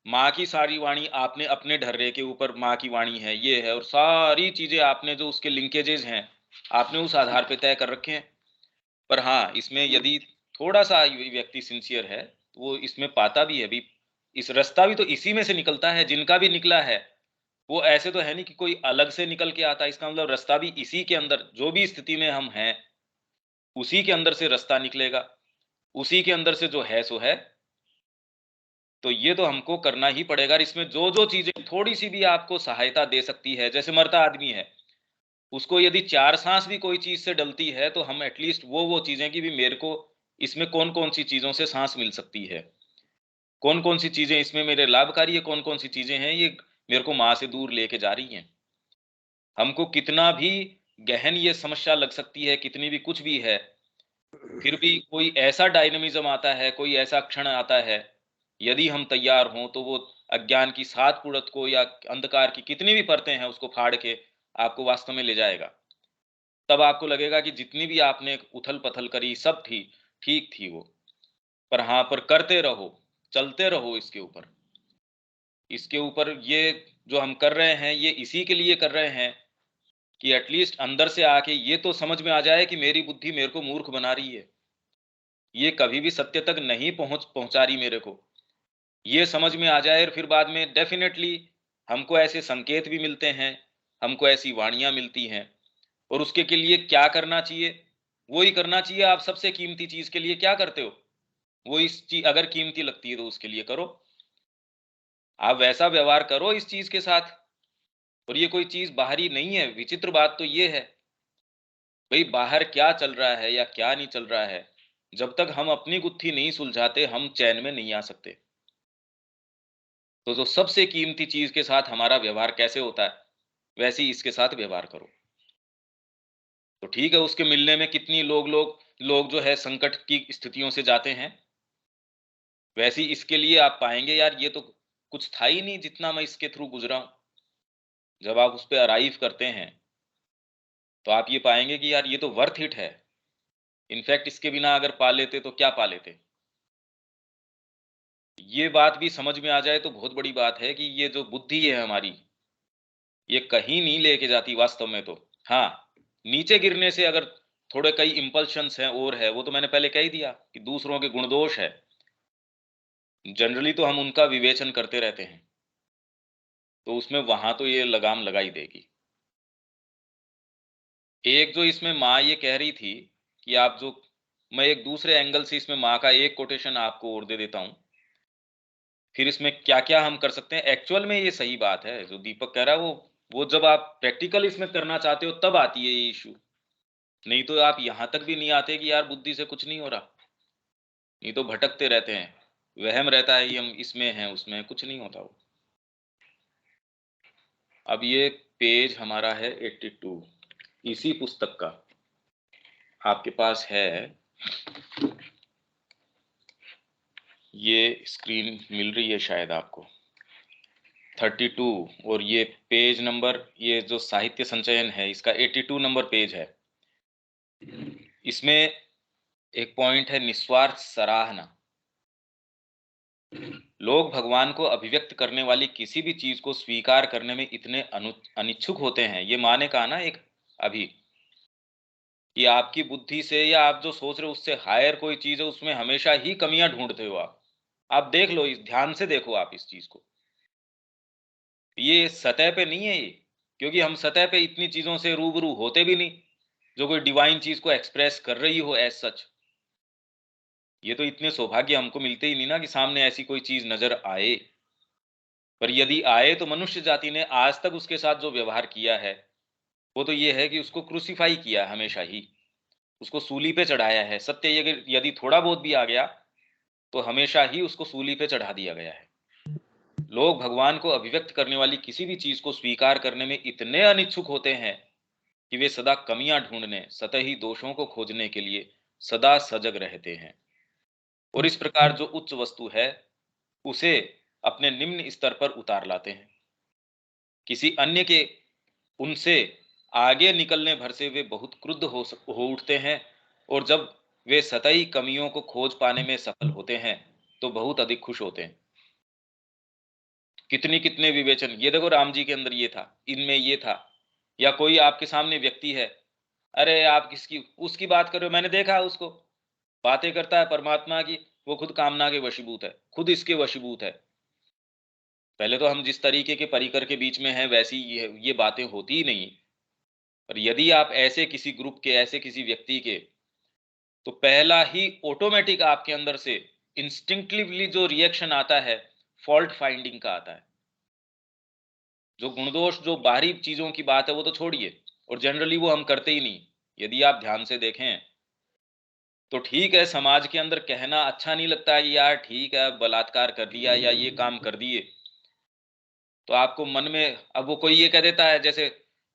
माँ की सारी वाणी आपने अपने ढर्रे के ऊपर माँ की वाणी है ये है, और सारी चीजें आपने जो उसके लिंकेजेस हैं आपने उस आधार पे तय कर रखे हैं। पर हाँ, इसमें यदि थोड़ा सा व्यक्ति सिंसियर है तो वो इसमें पाता भी है भी, इस रास्ता भी तो इसी में से निकलता है, जिनका भी निकला है वो ऐसे तो है नहीं कि कोई अलग से निकल के आता है। इसका मतलब रास्ता भी इसी के अंदर, जो भी स्थिति में हम हैं उसी के अंदर से रास्ता निकलेगा, उसी के अंदर से जो है सो है। तो ये तो हमको करना ही पड़ेगा, और इसमें जो जो चीजें थोड़ी सी भी आपको सहायता दे सकती है, जैसे मरता आदमी है, उसको यदि 4 सांस भी कोई चीज से डलती है तो हम एटलीस्ट वो चीजें कि भी मेरे को इसमें कौन कौन सी चीजों से सांस मिल सकती है, कौन कौन सी चीजें इसमें मेरे लाभकारी है, कौन कौन सी चीजें हैं ये मेरे को माँ से दूर लेके जा रही हैं। हमको कितना भी गहन ये समस्या लग सकती है, कितनी भी कुछ भी है, फिर भी कोई ऐसा डायनामिज्म आता है, कोई ऐसा क्षण आता है, यदि हम तैयार हों तो वो अज्ञान की 7 कुड़त को या अंधकार की कितनी भी परतें हैं उसको फाड़ के आपको वास्तव में ले जाएगा। तब आपको लगेगा कि जितनी भी आपने उथल-पथल करी सब ठीक थी वो। पर हाँ, पर करते रहो, चलते रहो इसके ऊपर। इसके ऊपर ये जो हम कर रहे हैं, ये इसी के लिए कर रहे हैं कि एटलीस्ट अंदर से आके ये तो समझ में आ जाए कि मेरी बुद्धि मेरे को मूर्ख बना रही है। ये कभी भी सत्य तक नहीं पहुँचा रही मेरे को। ये समझ में आ जाए और फिर बाद में डेफ़िनेटली हमको ऐसे संकेत भी मिलते हैं, हमको ऐसी वाणियाँ मिलती हैं और उसके के लिए क्या करना चाहिए? वो ही करना चाहिए। आप सबसे कीमती चीज़ के लिए क्या करते हो? वो इस ची अगर कीमती लगती है तो उसके लिए करो। आप वैसा व्यवहार करो इस चीज़ के साथ। और ये कोई चीज़ बाहरी नहीं है। विचित्र बात तो ये है, भई बाहर क्या चल रहा है या क्या नहीं चल रहा है, जब तक हम अपनी गुत्थी नहीं सुलझाते, हम चैन में नहीं आ सकते। तो जो सबसे कीमती चीज़ के साथ हमारा व्यवहार कैसे होता है, वैसे ही इसके साथ व्यवहार करो। तो ठीक है, उसके मिलने में कितनी लोग जो है संकट की स्थितियों से जाते हैं, वैसे ही इसके लिए आप पाएँगे यार ये तो कुछ था ही नहीं जितना मैं इसके थ्रू गुज़रा हूँ। जब आप उस पे अराइव करते हैं, तो आप ये पाएँगे कि यार ये तो वर्थ इट है। इनफैक्ट इसके बिना अगर पा लेते तो क्या पा लेते? ये बात भी समझ में आ जाए तो बहुत बड़ी बात है कि ये जो बुद्धि है हमारी, ये कहीं नहीं लेके जाती वास्तव में तो। हाँ, नीचे गिरने से अगर थोड़े कई इम्पल्शंस हैं और है, वो तो मैंने पहले कह ही दिया कि दूसरों के गुण दोष है। जनरली तो हम उनका विवेचन करते रहते हैं, तो उसमें वहाँ तो ये लगाम लगा ही देगी। एक जो इसमें माँ ये कह रही थी कि आप जो मैं एक दूसरे एंगल से इसमें माँ का एक कोटेशन आपको और दे देता हूँ। फिर इसमें क्या-क्या हम कर सकते हैं, एक्चुअल में ये सही बात है, जो दीपक कह रहा है वो जब आप प्रैक्टिकल इसमें करना चाहते हो तब आती है ये इश्यू। नहीं तो आप यहाँ तक भी नहीं आते कि यार बुद्धि से कुछ नहीं हो रहा। नहीं तो भटकते रहते हैं। वहम रहता है कि हम इसमें हैं, उसमें हैं, कुछ नहीं होता वो। अब ये पेज हमारा है 82 इसी पुस्तक का। आपके पास है, ये स्क्रीन मिल रही है शायद आपको। 32 और ये पेज नंबर, ये जो साहित्य संचयन है इसका 82 नंबर पेज है। इसमें एक पॉइंट है निस्वार्थ सराहना। लोग भगवान को अभिव्यक्त करने वाली किसी भी चीज को स्वीकार करने में इतने अनिच्छुक होते हैं। ये माँ ने कहा ना एक अभी, कि आपकी बुद्धि से या आप जो सोच रहे हो उससे हायर कोई चीज है, उसमें हमेशा ही कमियां ढूंढते हो आप। आप देख लो, इस ध्यान से देखो आप इस चीज को। ये सतह पे नहीं है ये, क्योंकि हम सतह पे इतनी चीजों से रूबरू होते भी नहीं जो कोई डिवाइन चीज को एक्सप्रेस कर रही हो एज सच। ये तो इतने सौभाग्य हमको मिलते ही नहीं ना कि सामने ऐसी कोई चीज नजर आए। पर यदि आए तो मनुष्य जाति ने आज तक उसके साथ जो व्यवहार किया है, वो तो ये है कि उसको क्रूसीफाई किया है हमेशा ही, उसको सूली पे चढ़ाया है। सत्य यदि थोड़ा बहुत भी आ गया तो हमेशा ही उसको सूली पे चढ़ा दिया गया है। लोग भगवान को अभिव्यक्त करने वाली किसी भी चीज को स्वीकार करने में इतने अनिच्छुक होते हैं कि वे सदा कमियां ढूंढने, सतही दोषों को खोजने के लिए सदा सजग रहते हैं और इस प्रकार जो उच्च वस्तु है उसे अपने निम्न स्तर पर उतार लाते हैं। किसी अन्य के उनसे आगे निकलने भर से वे बहुत क्रुद्ध हो उठते हैं और जब वे सतही कमियों को खोज पाने में सफल होते हैं तो बहुत अधिक खुश होते हैं। कितनी कितने विवेचन, ये देखो राम जी के अंदर ये था, इनमें ये था। या कोई आपके सामने व्यक्ति है, अरे आप किसकी उसकी बात कर रहे हो, मैंने देखा उसको बातें करता है परमात्मा की, वो खुद कामना के वशीभूत है, खुद इसके वशीभूत है। पहले तो हम जिस तरीके के परिकर के बीच में हैं वैसी ये बातें होती ही नहीं। पर यदि आप ऐसे किसी ग्रुप के, ऐसे किसी व्यक्ति के, तो पहला ही ऑटोमेटिक आपके अंदर से इंस्टिंक्टिवली जो रिएक्शन आता है, फॉल्ट फाइंडिंग का आता है। जो गुणदोष, जो बाहरी चीजों की बात है वो तो छोड़िए, और जनरली वो हम करते ही नहीं। यदि आप ध्यान से देखें तो ठीक है, समाज के अंदर कहना अच्छा नहीं लगता है कि यार ठीक है बलात्कार कर दिया या ये काम कर दिए, तो आपको मन में अब वो कोई ये कह देता है, जैसे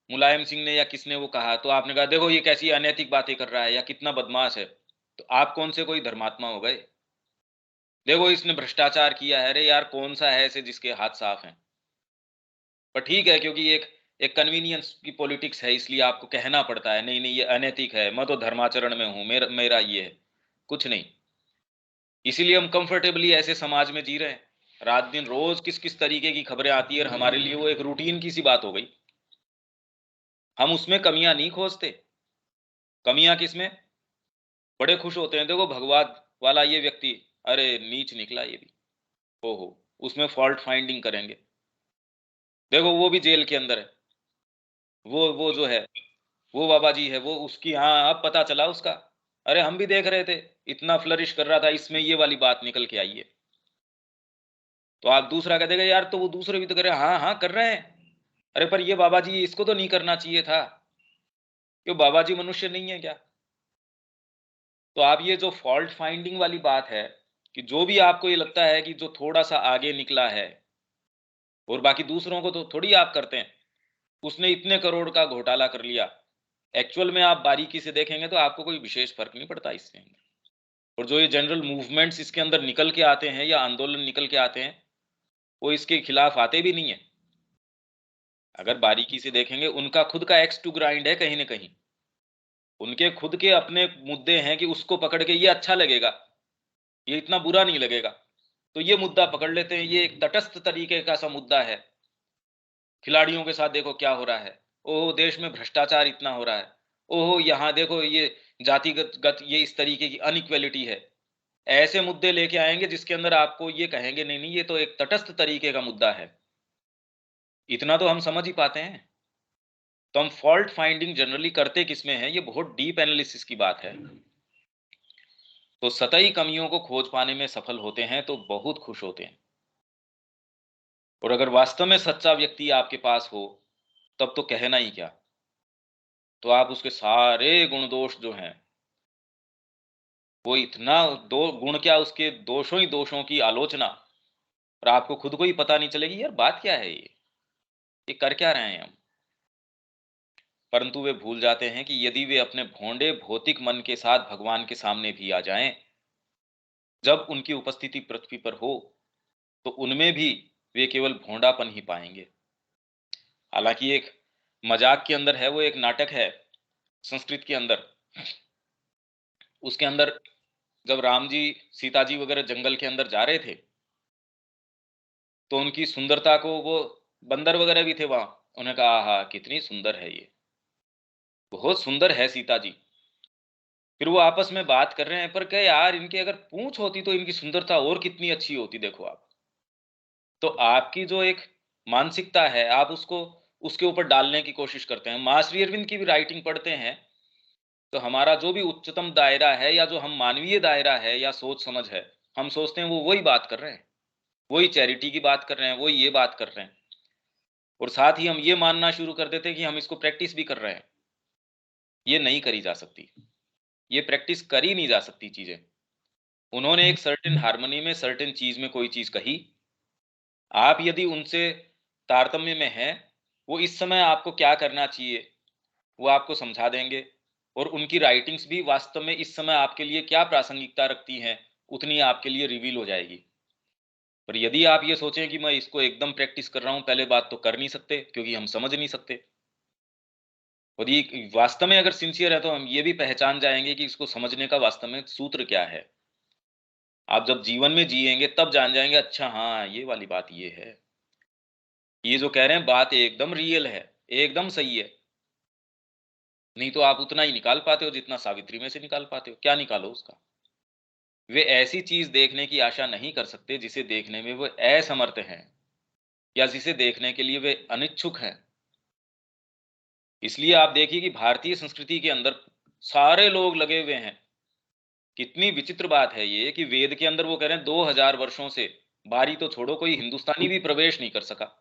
मुलायम सिंह ने या किसने वो कहा, तो आपने कहा देखो ये कैसी अनैतिक बातें कर रहा है या कितना बदमाश है। तो आप कौन से कोई धर्मात्मा हो गए? देखो इसने भ्रष्टाचार किया है, अरे यार कौन सा है ऐसे जिसके हाथ साफ हैं। पर ठीक है, क्योंकि एक एक कन्वीनियंस की पॉलिटिक्स है, इसलिए आपको कहना पड़ता है नहीं नहीं ये अनैतिक है, मैं तो धर्माचरण में हूं, मेरा मेरा ये है। कुछ नहीं, इसीलिए हम कंफर्टेबली ऐसे समाज में जी रहे हैं। रात दिन रोज किस किस तरीके की खबरें आती है और हमारे लिए वो एक रूटीन की सी बात हो गई। हम उसमें कमियां नहीं खोजते। कमियां किसमें? बड़े खुश होते हैं, देखो भगवान वाला ये व्यक्ति, अरे नीच निकला ये भी, ओहो, उसमें फॉल्ट फाइंडिंग करेंगे। देखो वो भी जेल के अंदर है, वो जो है, वो बाबा जी है, वो उसकी, हाँ अब पता चला उसका। अरे हम भी देख रहे थे, इतना फ्लरिश कर रहा था, इसमें ये वाली बात निकल के आई है। तो आप दूसरा कह देगा यार तो वो दूसरे भी तो कर रहे हैं, हाँ हाँ कर रहे हैं। अरे पर ये बाबा जी इसको तो नहीं करना चाहिए था, क्यों बाबा जी मनुष्य नहीं है क्या? तो आप ये जो फॉल्ट फाइंडिंग वाली बात है, कि जो भी आपको ये लगता है कि जो थोड़ा सा आगे निकला है, और बाकी दूसरों को तो थोड़ी आप करते हैं, उसने इतने करोड़ का घोटाला कर लिया, एक्चुअल में आप बारीकी से देखेंगे तो आपको कोई विशेष फर्क नहीं पड़ता इसके अंदर। और जो ये जनरल मूवमेंट्स इसके अंदर निकल के आते हैं या आंदोलन निकल के आते हैं, वो इसके खिलाफ आते भी नहीं है। अगर बारीकी से देखेंगे, उनका खुद का एक्स टू ग्राइंड है कहीं ना कहीं। उनके खुद के अपने मुद्दे हैं कि उसको पकड़ के ये अच्छा लगेगा, ये इतना बुरा नहीं लगेगा, तो ये मुद्दा पकड़ लेते हैं। ये एक तटस्थ तरीके का सा मुद्दा है। खिलाड़ियों के साथ देखो क्या हो रहा है, ओहो देश में भ्रष्टाचार इतना हो रहा है, ओहो यहाँ देखो ये जातिगत गत ये इस तरीके की अनइक्वेलिटी है। ऐसे मुद्दे लेके आएंगे जिसके अंदर आपको ये कहेंगे नहीं नहीं ये तो एक तटस्थ तरीके का मुद्दा है। इतना तो हम समझ ही पाते हैं। तो हम फॉल्ट फाइंडिंग जनरली करते किसमें है, ये बहुत डीप एनालिसिस की बात है। तो सतही कमियों को खोज पाने में सफल होते हैं तो बहुत खुश होते हैं। और अगर वास्तव में सच्चा व्यक्ति आपके पास हो, तब तो कहना ही क्या। तो आप उसके सारे गुण दोष जो हैं, वो इतना, दो गुण क्या उसके दोषों ही दोषों की आलोचना, और आपको खुद को ही पता नहीं चलेगी यार बात क्या है ये कर क्या रहे हैं हम। परंतु वे भूल जाते हैं कि यदि वे अपने भोंडे भौतिक मन के साथ भगवान के सामने भी आ जाएं, जब उनकी उपस्थिति पृथ्वी पर हो, तो उनमें भी वे केवल भोंडापन ही पाएंगे। हालांकि एक मजाक के अंदर है, वो एक नाटक है संस्कृत के अंदर। उसके अंदर जब राम जी सीता जी वगैरह जंगल के अंदर जा रहे थे, तो उनकी सुंदरता को वो बंदर वगैरह भी थे वहां, उन्होंने कहा आहा कितनी सुंदर है ये, बहुत सुंदर है सीता जी। फिर वो आपस में बात कर रहे हैं, पर क्या यार इनकी अगर पूंछ होती तो इनकी सुंदरता और कितनी अच्छी होती, देखो आप। तो आपकी जो एक मानसिकता है, आप उसको उसके ऊपर डालने की कोशिश करते हैं। मां श्री अरविंद की भी राइटिंग पढ़ते हैं, तो हमारा जो भी उच्चतम दायरा है या जो हम मानवीय दायरा है या सोच समझ है, हम सोचते हैं वो वही बात कर रहे हैं, वही चैरिटी की बात कर रहे हैं, वही ये बात कर रहे हैं। और साथ ही हम ये मानना शुरू कर देते हैं कि हम इसको प्रैक्टिस भी कर रहे हैं। ये नहीं करी जा सकती, ये प्रैक्टिस करी नहीं जा सकती चीजें। उन्होंने एक सर्टेन हार्मनी में सर्टेन चीज में कोई चीज कही, आप यदि उनसे तारतम्य में हैं, वो इस समय आपको क्या करना चाहिए वो आपको समझा देंगे। और उनकी राइटिंग्स भी वास्तव में इस समय आपके लिए क्या प्रासंगिकता रखती हैं, उतनी आपके लिए रिवील हो जाएगी। पर यदि आप ये सोचें कि मैं इसको एकदम प्रैक्टिस कर रहा हूं, पहले बात तो कर नहीं सकते क्योंकि हम समझ नहीं सकते। और ये वास्तव में अगर सिंसियर है तो हम ये भी पहचान जाएंगे कि इसको समझने का वास्तव में सूत्र क्या है। आप जब जीवन में जिएंगे तब जान जाएंगे, अच्छा हाँ ये वाली बात ये है, ये जो कह रहे हैं बात एकदम रियल है, एकदम सही है। नहीं तो आप उतना ही निकाल पाते हो जितना सावित्री में से निकाल पाते हो, क्या निकालो उसका। वे ऐसी चीज देखने की आशा नहीं कर सकते जिसे देखने में वे असमर्थ हैं, या जिसे देखने के लिए वे अनिच्छुक हैं। इसलिए आप देखिए कि भारतीय संस्कृति के अंदर सारे लोग लगे हुए हैं। कितनी विचित्र बात है ये कि वेद के अंदर वो कह रहे हैं 2000 वर्षों से, बारी तो छोड़ो कोई हिंदुस्तानी भी प्रवेश नहीं कर सका,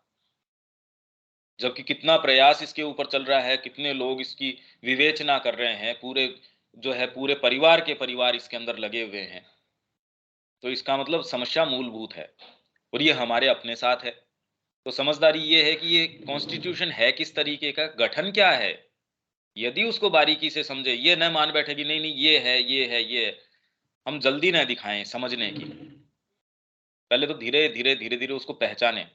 जबकि कितना प्रयास इसके ऊपर चल रहा है, कितने लोग इसकी विवेचना कर रहे हैं, पूरे जो है पूरे परिवार के परिवार इसके अंदर लगे हुए हैं। तो इसका मतलब समस्या मूलभूत है, और ये हमारे अपने साथ है। तो समझदारी ये है कि ये कॉन्स्टिट्यूशन है किस तरीके का, गठन क्या है। यदि उसको बारीकी से समझे, ये न मान बैठे कि नहीं नहीं ये है ये है ये है, हम जल्दी न दिखाएं समझने की। पहले तो धीरे धीरे धीरे धीरे उसको पहचानें।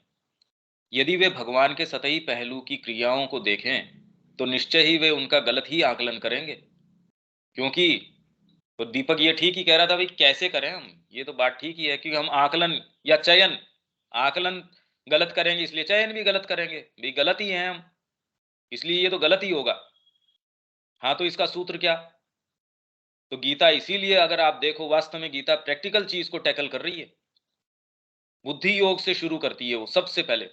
यदि वे भगवान के सतही पहलू की क्रियाओं को देखें तो निश्चय ही वे उनका गलत ही आकलन करेंगे। क्योंकि तो दीपक ये ठीक ही कह रहा था भाई, कैसे करें हम, ये तो बात ठीक ही है कि हम आकलन या चयन, आकलन गलत करेंगे इसलिए चयन भी गलत करेंगे, भाई गलत ही हैं हम, इसलिए ये तो गलत ही होगा। हाँ, तो इसका सूत्र क्या? तो गीता इसीलिए अगर आप देखो, वास्तव में गीता प्रैक्टिकल चीज को टैकल कर रही है, बुद्धि योग से शुरू करती है वो सबसे पहले।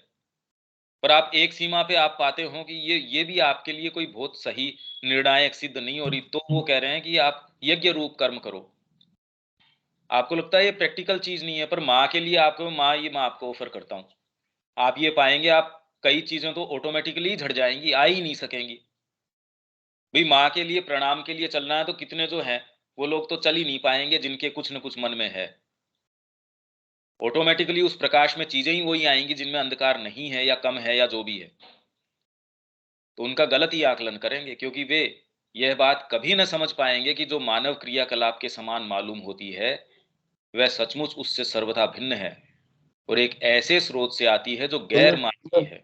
पर आप एक सीमा पे आप पाते हो कि ये भी आपके लिए कोई बहुत सही निर्णायक सिद्ध नहीं हो रही, तो वो कह रहे हैं कि आप यज्ञ रूप कर्म करो। आपको लगता है ये प्रैक्टिकल चीज नहीं है, पर माँ के लिए आपको, माँ ये मैं आपको ऑफर करता हूँ, आप ये पाएंगे आप कई चीजें तो ऑटोमेटिकली झड़ जाएंगी, आ ही नहीं सकेंगी। भाई माँ के लिए प्रणाम के लिए चलना है तो कितने जो हैं वो लोग तो चल ही नहीं पाएंगे जिनके कुछ न कुछ मन में है। ऑटोमेटिकली उस प्रकाश में चीजें ही वही आएंगी जिनमें अंधकार नहीं है या कम है या जो भी है, तो उनका गलत ही आकलन करेंगे, क्योंकि वे यह बात कभी न समझ पाएंगे कि जो मानव क्रियाकलाप के समान मालूम होती है वह सचमुच उससे सर्वथा भिन्न है और एक ऐसे स्रोत से आती है जो गैर मानवीय है।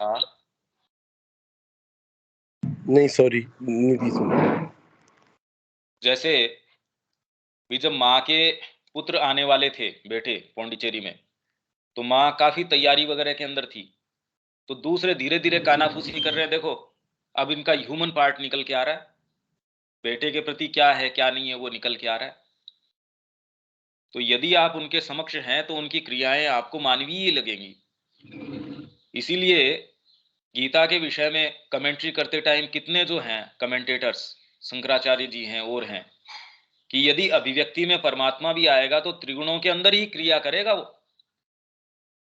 हाँ, नहीं सॉरी, नहीं सुना। जैसे भी जब माँ के पुत्र आने वाले थे बेटे पौंडीचेरी में, तो माँ काफी तैयारी वगैरह के अंदर थी, तो दूसरे धीरे धीरे कानाफूसी कर रहे हैं, देखो अब इनका ह्यूमन पार्ट निकल के आ रहा है, बेटे के प्रति क्या है क्या नहीं है वो निकल के आ रहा है। तो यदि आप उनके समक्ष हैं तो उनकी क्रियाएं आपको मानवीय लगेंगी। इसीलिए गीता के विषय में कमेंट्री करते टाइम कितने जो हैं कमेंटेटर्स, शंकराचार्य जी हैं और हैं, कि यदि अभिव्यक्ति में परमात्मा भी आएगा तो त्रिगुणों के अंदर ही क्रिया करेगा, वो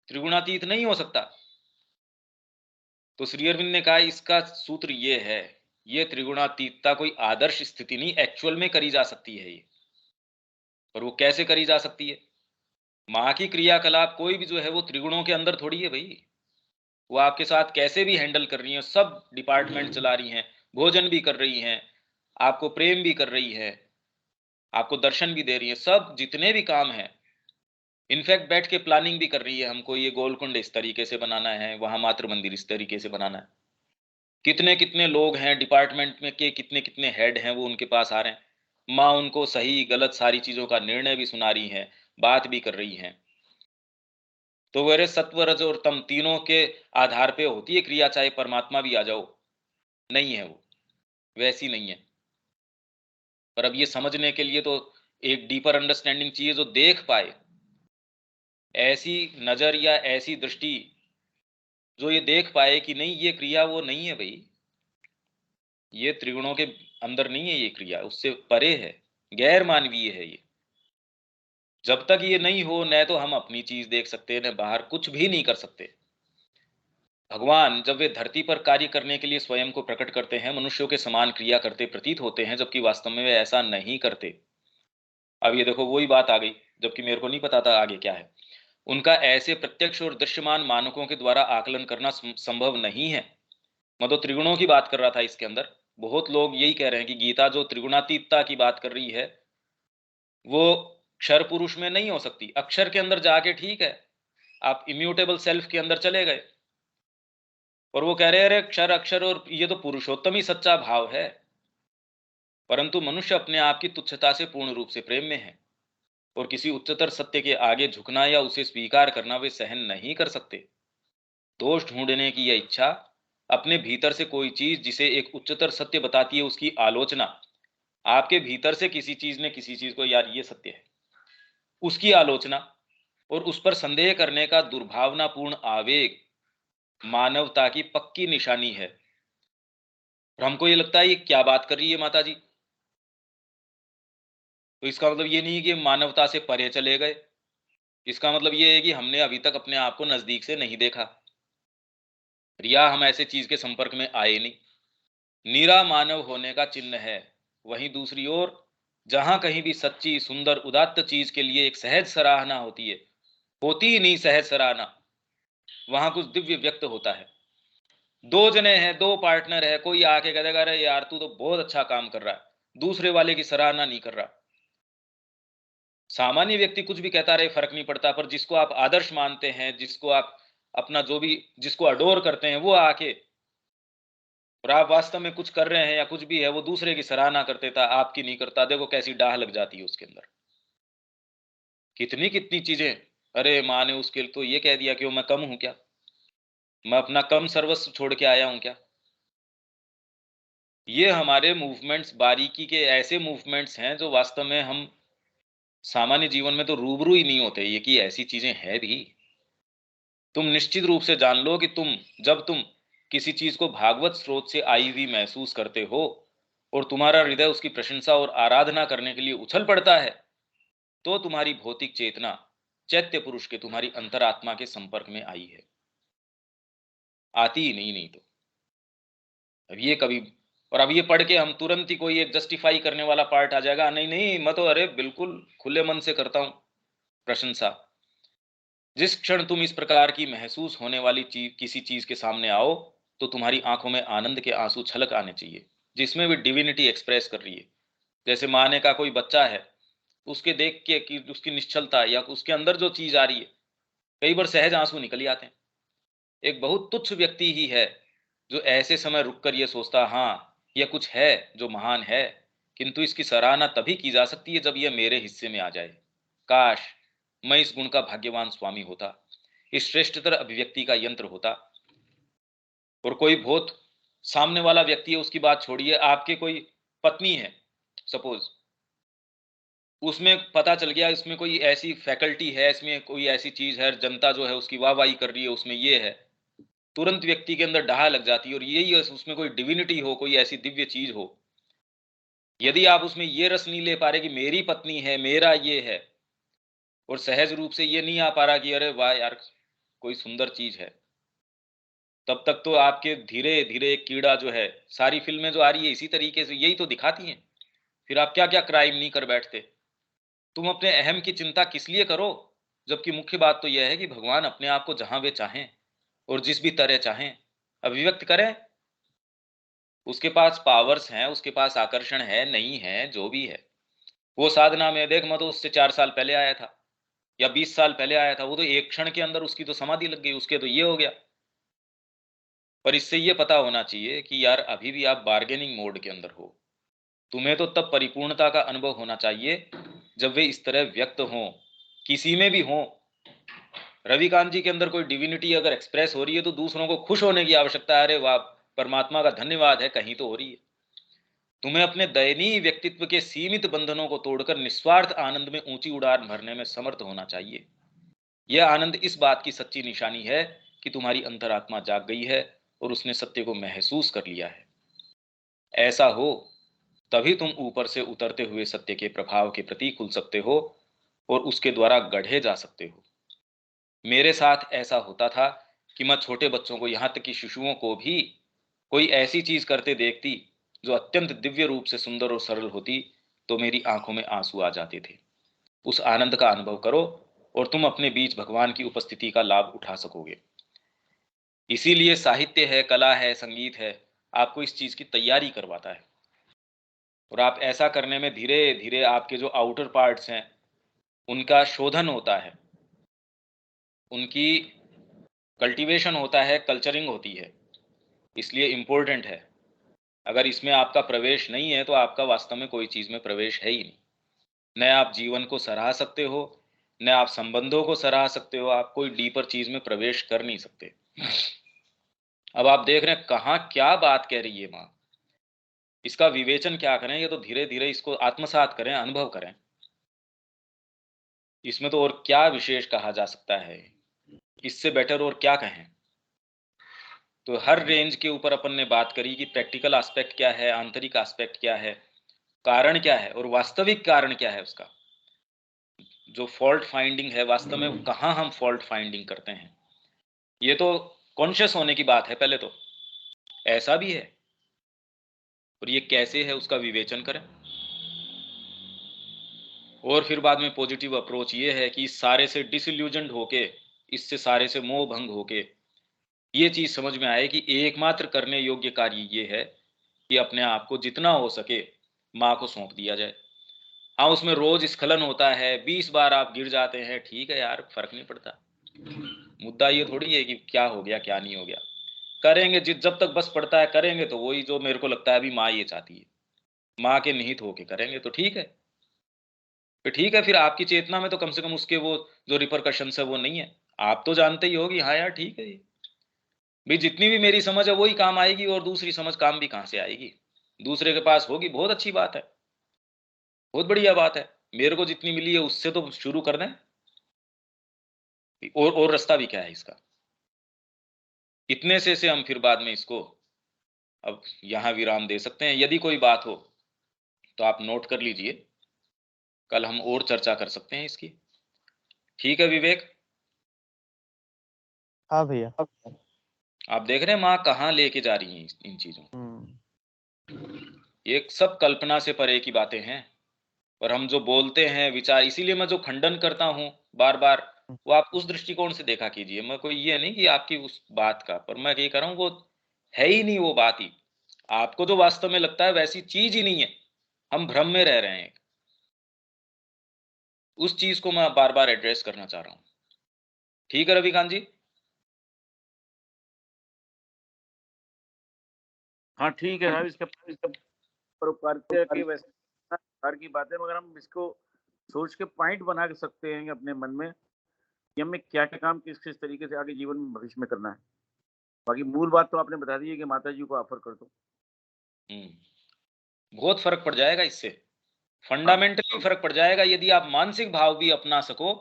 त्रिगुणातीत नहीं हो सकता। तो श्री अरविंद ने कहा इसका सूत्र ये है, ये त्रिगुणातीतता कोई आदर्श स्थिति नहीं, एक्चुअल में करी जा सकती है ये। पर वो कैसे करी जा सकती है? माँ की क्रियाकलाप कोई भी जो है वो त्रिगुणों के अंदर थोड़ी है भाई, वो आपके साथ कैसे भी हैंडल कर रही हैं, सब डिपार्टमेंट चला रही हैं, भोजन भी कर रही हैं, आपको प्रेम भी कर रही है, आपको दर्शन भी दे रही है, सब जितने भी काम हैं, इनफैक्ट बैठ के प्लानिंग भी कर रही है, हमको ये गोलकुंड इस तरीके से बनाना है, वहां मातृ मंदिर इस तरीके से बनाना है। कितने कितने लोग हैं डिपार्टमेंट में के, कितने कितने हेड हैं वो उनके पास आ रहे हैं, माँ उनको सही गलत सारी चीजों का निर्णय भी सुना रही है, बात भी कर रही हैं। तो वह सत्व रज और तम तीनों के आधार पे होती है क्रिया, चाहे परमात्मा भी आ जाओ, नहीं है वो वैसी नहीं है। पर अब ये समझने के लिए तो एक डीपर अंडरस्टैंडिंग चाहिए जो देख पाए, ऐसी नजर या ऐसी दृष्टि जो ये देख पाए कि नहीं ये क्रिया वो नहीं है भाई, ये त्रिगुणों के अंदर नहीं है, ये क्रिया उससे परे है, गैर मानवीय है ये। जब तक ये नहीं हो, न तो हम अपनी चीज देख सकते न बाहर कुछ भी नहीं कर सकते। भगवान जब वे धरती पर कार्य करने के लिए स्वयं को प्रकट करते हैं, मनुष्यों के समान क्रिया करते प्रतीत होते हैं, जबकि वास्तव में वे ऐसा नहीं करते। अब ये देखो वही बात आ गई, जबकि मेरे को नहीं पता था आगे क्या है। उनका ऐसे प्रत्यक्ष और दृश्यमान मानकों के द्वारा आकलन करना संभव नहीं है। मैं तो त्रिगुणों की बात कर रहा था इसके अंदर। बहुत लोग यही कह रहे हैं कि गीता जो त्रिगुणातीतता की बात कर रही है वो क्षर पुरुष में नहीं हो सकती। अक्षर के अंदर जाके ठीक है, आप इम्यूटेबल सेल्फ के अंदर चले गए, और वो कह रहे हैं अरे क्षर अक्षर और ये तो पुरुषोत्तम ही सच्चा भाव है। परंतु मनुष्य अपने आप की तुच्छता से पूर्ण रूप से प्रेम में है, और किसी उच्चतर सत्य के आगे झुकना या उसे स्वीकार करना वे सहन नहीं कर सकते। दोष ढूंढने की यह इच्छा, अपने भीतर से कोई चीज जिसे एक उच्चतर सत्य बताती है उसकी आलोचना, आपके भीतर से किसी चीज ने किसी चीज को यार ये सत्य है, उसकी आलोचना और उस पर संदेह करने का दुर्भावनापूर्ण आवेग मानवता की पक्की निशानी है। और हमको ये लगता है ये क्या बात कर रही है माता जी, तो इसका मतलब ये नहीं कि मानवता से परे चले गए, इसका मतलब ये है कि हमने अभी तक अपने आप को नजदीक से नहीं देखा, या हम ऐसे चीज के संपर्क में आए नहीं। नीरा मानव होने का चिन्ह है। वहीं दूसरी ओर जहां कहीं भी सच्ची सुंदर उदात्त चीज के लिए एक सहज सराहना होती है, होती ही नहीं सहज सराहना, वहां कुछ दिव्य व्यक्त होता है। दो जने हैं, दो पार्टनर है, कोई आके कह देगा अरे यार तू तो बहुत अच्छा काम कर रहा है, दूसरे वाले की सराहना नहीं कर रहा, सामान्य व्यक्ति कुछ भी कहता रहे फर्क नहीं पड़ता, पर जिसको आप आदर्श मानते हैं, जिसको आप अपना जो भी जिसको अडोर करते हैं, वो आके और आप वास्तव में कुछ कर रहे हैं या कुछ भी है, वो दूसरे की सराहना कर देता, आपकी नहीं करता, देखो कैसी डाह लग जाती है उसके अंदर। कितनी कितनी चीजें, अरे माँ ने उसके तो ये कह दिया कि वो मैं कम हूं क्या, मैं अपना कम सर्वस्व छोड़ के आया हूं क्या। ये हमारे मूवमेंट्स, बारीकी के ऐसे मूवमेंट्स हैं जो वास्तव में हम सामान्य जीवन में तो रूबरू ही नहीं होते, ये कि ऐसी चीजें हैं भी। तुम निश्चित रूप से जान लो कि जब तुम किसी चीज को भागवत स्रोत से आई हुई महसूस करते हो और तुम्हारा हृदय उसकी प्रशंसा और आराधना करने के लिए उछल पड़ता है, तो तुम्हारी भौतिक चेतना चैत्य पुरुष के तुम्हारी अंतरात्मा के संपर्क में आई है। आती ही नहीं तो अब ये कभी, और अब ये पढ़ के हम तुरंत ही कोई एक जस्टिफाई करने वाला पार्ट आ जाएगा, नहीं नहीं मैं तो अरे बिल्कुल खुले मन से करता हूं प्रशंसा। जिस क्षण तुम इस प्रकार की महसूस होने वाली चीज किसी चीज के सामने आओ, तो तुम्हारी आंखों में आनंद के आंसू छलक आने चाहिए, जिसमें भी डिविनिटी एक्सप्रेस कर रही है। जैसे माने का कोई बच्चा है, उसके देख के कि उसकी निश्चलता या उसके अंदर जो चीज आ रही है, कई बार सहज आंसू निकल ही आते हैं। एक बहुत तुच्छ व्यक्ति ही है जो ऐसे समय रुककर ये सोचता, हाँ यह कुछ है जो महान है, किंतु इसकी सराहना तभी की जा सकती है जब यह मेरे हिस्से में आ जाए। काश मैं इस गुण का भाग्यवान स्वामी होता, इस श्रेष्ठतर अभिव्यक्ति का यंत्र होता। और कोई बहुत सामने वाला व्यक्ति है, उसकी बात छोड़िए, आपके कोई पत्नी है सपोज, उसमें पता चल गया इसमें कोई ऐसी फैकल्टी है, इसमें कोई ऐसी चीज है, जनता जो है उसकी वाहवाही कर रही है, उसमें ये है, तुरंत व्यक्ति के अंदर डाह लग जाती है। और यही उसमें कोई डिविनिटी हो, कोई ऐसी दिव्य चीज हो, यदि आप उसमें ये रस नहीं ले पा रहे कि मेरी पत्नी है, मेरा ये है, और सहज रूप से ये नहीं आ पा रहा कि अरे वाह यार कोई सुंदर चीज है, तब तक तो आपके धीरे धीरे एक कीड़ा जो है, सारी फिल्में जो आ रही है इसी तरीके से यही तो दिखाती हैं। फिर आप क्या क्या क्राइम नहीं कर बैठते। तुम अपने अहम की चिंता किस लिए करो, जबकि मुख्य बात तो यह है कि भगवान अपने आप को जहां वे चाहें और जिस भी तरह चाहें अभिव्यक्त करें। उसके पास पावर्स हैं, उसके पास आकर्षण है, नहीं है, जो भी है। वो साधना में देख, मैं तो उससे 4 साल पहले आया था या 20 साल पहले आया था, वो तो एक क्षण के अंदर उसकी तो समाधि लग गई, उसके तो ये हो गया। पर इससे ये पता होना चाहिए कि यार अभी भी आप बार्गेनिंग मोड के अंदर हो। तुम्हें तो तब परिपूर्णता का अनुभव होना चाहिए जब वे इस तरह व्यक्त हों, किसी में भी हों। रविकांत जी के अंदर कोई डिविनिटी अगर एक्सप्रेस हो रही है तो दूसरों को खुश होने की आवश्यकता है, अरे वाह परमात्मा का धन्यवाद है, कहीं तो हो रही है। तुम्हें अपने दयनीय व्यक्तित्व के सीमित बंधनों को तोड़कर निस्वार्थ आनंद में ऊंची उड़ान भरने में समर्थ होना चाहिए। यह आनंद इस बात की सच्ची निशानी है कि तुम्हारी अंतरात्मा जाग गई है और उसने सत्य को महसूस कर लिया है। ऐसा हो तभी तुम ऊपर से उतरते हुए सत्य के प्रभाव के प्रति खुल सकते हो और उसके द्वारा गढ़े जा सकते हो। मेरे साथ ऐसा होता था कि मैं छोटे बच्चों को, यहां तक कि शिशुओं को भी कोई ऐसी चीज करते देखती जो अत्यंत दिव्य रूप से सुंदर और सरल होती, तो मेरी आंखों में आंसू आ जाते थे। उस आनंद का अनुभव करो और तुम अपने बीच भगवान की उपस्थिति का लाभ उठा सकोगे। इसीलिए साहित्य है, कला है, संगीत है, आपको इस चीज की तैयारी करवाता है। और आप ऐसा करने में धीरे धीरे आपके जो आउटर पार्ट्स हैं उनका शोधन होता है, उनकी कल्टीवेशन होता है, कल्चरिंग होती है। इसलिए इंपॉर्टेंट है। अगर इसमें आपका प्रवेश नहीं है तो आपका वास्तव में कोई चीज में प्रवेश है ही नहीं। न आप जीवन को सराह सकते हो, न आप संबंधों को सराह सकते हो, आप कोई डीपर चीज में प्रवेश कर नहीं सकते। अब आप देख रहे हैं कहाँ क्या बात कह रही है माँ, इसका विवेचन क्या करें, ये तो धीरे धीरे इसको आत्मसात करें, अनुभव करें। इसमें तो और क्या विशेष कहा जा सकता है, इससे बेटर और क्या कहें। तो हर रेंज के ऊपर अपन ने बात करी कि प्रैक्टिकल एस्पेक्ट क्या है, आंतरिक एस्पेक्ट क्या है, कारण क्या है और वास्तविक कारण क्या है उसका। जो फॉल्ट फाइंडिंग है, वास्तव में कहाँ हम फॉल्ट फाइंडिंग करते हैं, ये तो कॉन्शियस होने की बात है। पहले तो ऐसा भी है और ये कैसे है उसका विवेचन करें। और फिर बाद में पॉजिटिव अप्रोच ये है कि इस सारे से डिसइल्यूजनड होके, इससे सारे से मोह भंग होके ये चीज समझ में आए कि एकमात्र करने योग्य कार्य ये है कि अपने आप को जितना हो सके माँ को सौंप दिया जाए। हाँ, उसमें रोज स्खलन होता है, 20 बार आप गिर जाते हैं, ठीक है यार, फर्क नहीं पड़ता। मुद्दा ये थोड़ी है कि क्या हो गया क्या नहीं हो गया। करेंगे जब तक बस पड़ता है करेंगे, तो वही जो मेरे को लगता है अभी माँ ये चाहती है, माँ के निहित होके करेंगे तो ठीक है। फिर ठीक है, फिर आपकी चेतना में तो कम से कम उसके वो जो रिपरकशंस है वो नहीं है। आप तो जानते ही होगी, हाँ यार ठीक है, भाई जितनी भी मेरी समझ है वही काम आएगी, और दूसरी समझ काम भी कहाँ से आएगी, दूसरे के पास होगी, बहुत अच्छी बात है, बहुत बढ़िया बात है। मेरे को जितनी मिली है उससे तो शुरू कर दें, और रास्ता भी क्या है इसका। इतने से हम फिर बाद में इसको अब यहाँ विराम दे सकते हैं। यदि कोई बात हो तो आप नोट कर लीजिए, कल हम और चर्चा कर सकते हैं इसकी। ठीक है विवेक? हाँ भैया। आप देख रहे हैं माँ कहाँ लेके जा रही हैं इन चीजों को। ये सब कल्पना से परे की बातें हैं, और हम जो बोलते हैं विचार, इसीलिए मैं जो खंडन करता हूं बार बार, वो आप उस दृष्टिकोण से देखा कीजिए। मैं कोई ये नहीं कि आपकी उस बात का, पर मैं ये कह रहा हूं वो है ही नहीं वो बात ही। आपको जो वास्तव में लगता है वैसी चीज ही नहीं है, हम भ्रम में रह रहे हैं। उस चीज को मैं बार बार एड्रेस करना चाह रहा हूं। ठीक है रविकांत जी? हाँ ठीक है साहब, इसका परोपकारिता की वैसे प्रकार की बात है, मगर हम इसको सोच के पॉइंट बना के सकते हैं अपने मन में कि हमें क्या क्या काम किस किस तरीके से आगे जीवन में भविष्य में करना है। बाकी मूल बात तो आपने बता दी है कि माता जी को ऑफर कर दो। बहुत फर्क पड़ जाएगा इससे, हाँ, फंडामेंटली फर्क पड़ जाएगा। यदि आप मानसिक भाव भी अपना सको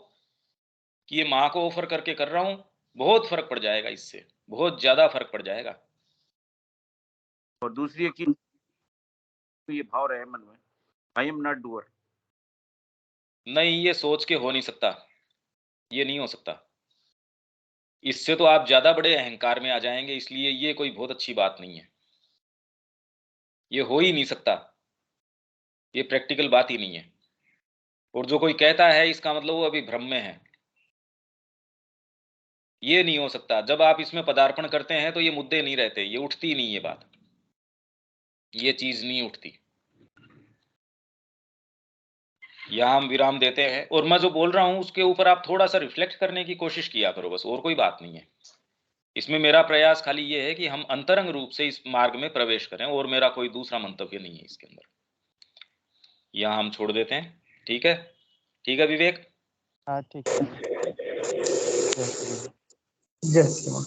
कि ये माँ को ऑफर करके कर रहा हूं, बहुत फर्क पड़ जाएगा इससे, बहुत ज्यादा फर्क पड़ जाएगा। और दूसरी एक चीज तो ये भाव रहे मन में, आई एम नॉट डूअर। नहीं, ये सोच के हो नहीं सकता, ये नहीं हो सकता। इससे तो आप ज्यादा बड़े अहंकार में आ जाएंगे, इसलिए ये कोई बहुत अच्छी बात नहीं है, ये हो ही नहीं सकता, ये प्रैक्टिकल बात ही नहीं है। और जो कोई कहता है इसका मतलब वो अभी भ्रम में है। ये नहीं हो सकता। जब आप इसमें पदार्पण करते हैं तो ये मुद्दे नहीं रहते, ये उठती नहीं, ये बात, ये चीज नहीं उठती। यहाँ हम विराम देते हैं, और मैं जो बोल रहा हूं उसके ऊपर आप थोड़ा सा रिफ्लेक्ट करने की कोशिश किया करो, बस, और कोई बात नहीं है। इसमें मेरा प्रयास खाली ये है कि हम अंतरंग रूप से इस मार्ग में प्रवेश करें, और मेरा कोई दूसरा मंतव्य नहीं है इसके अंदर। यहाँ हम छोड़ देते हैं। ठीक है? ठीक है विवेक? हाँ ठीक है। जय श्री राम।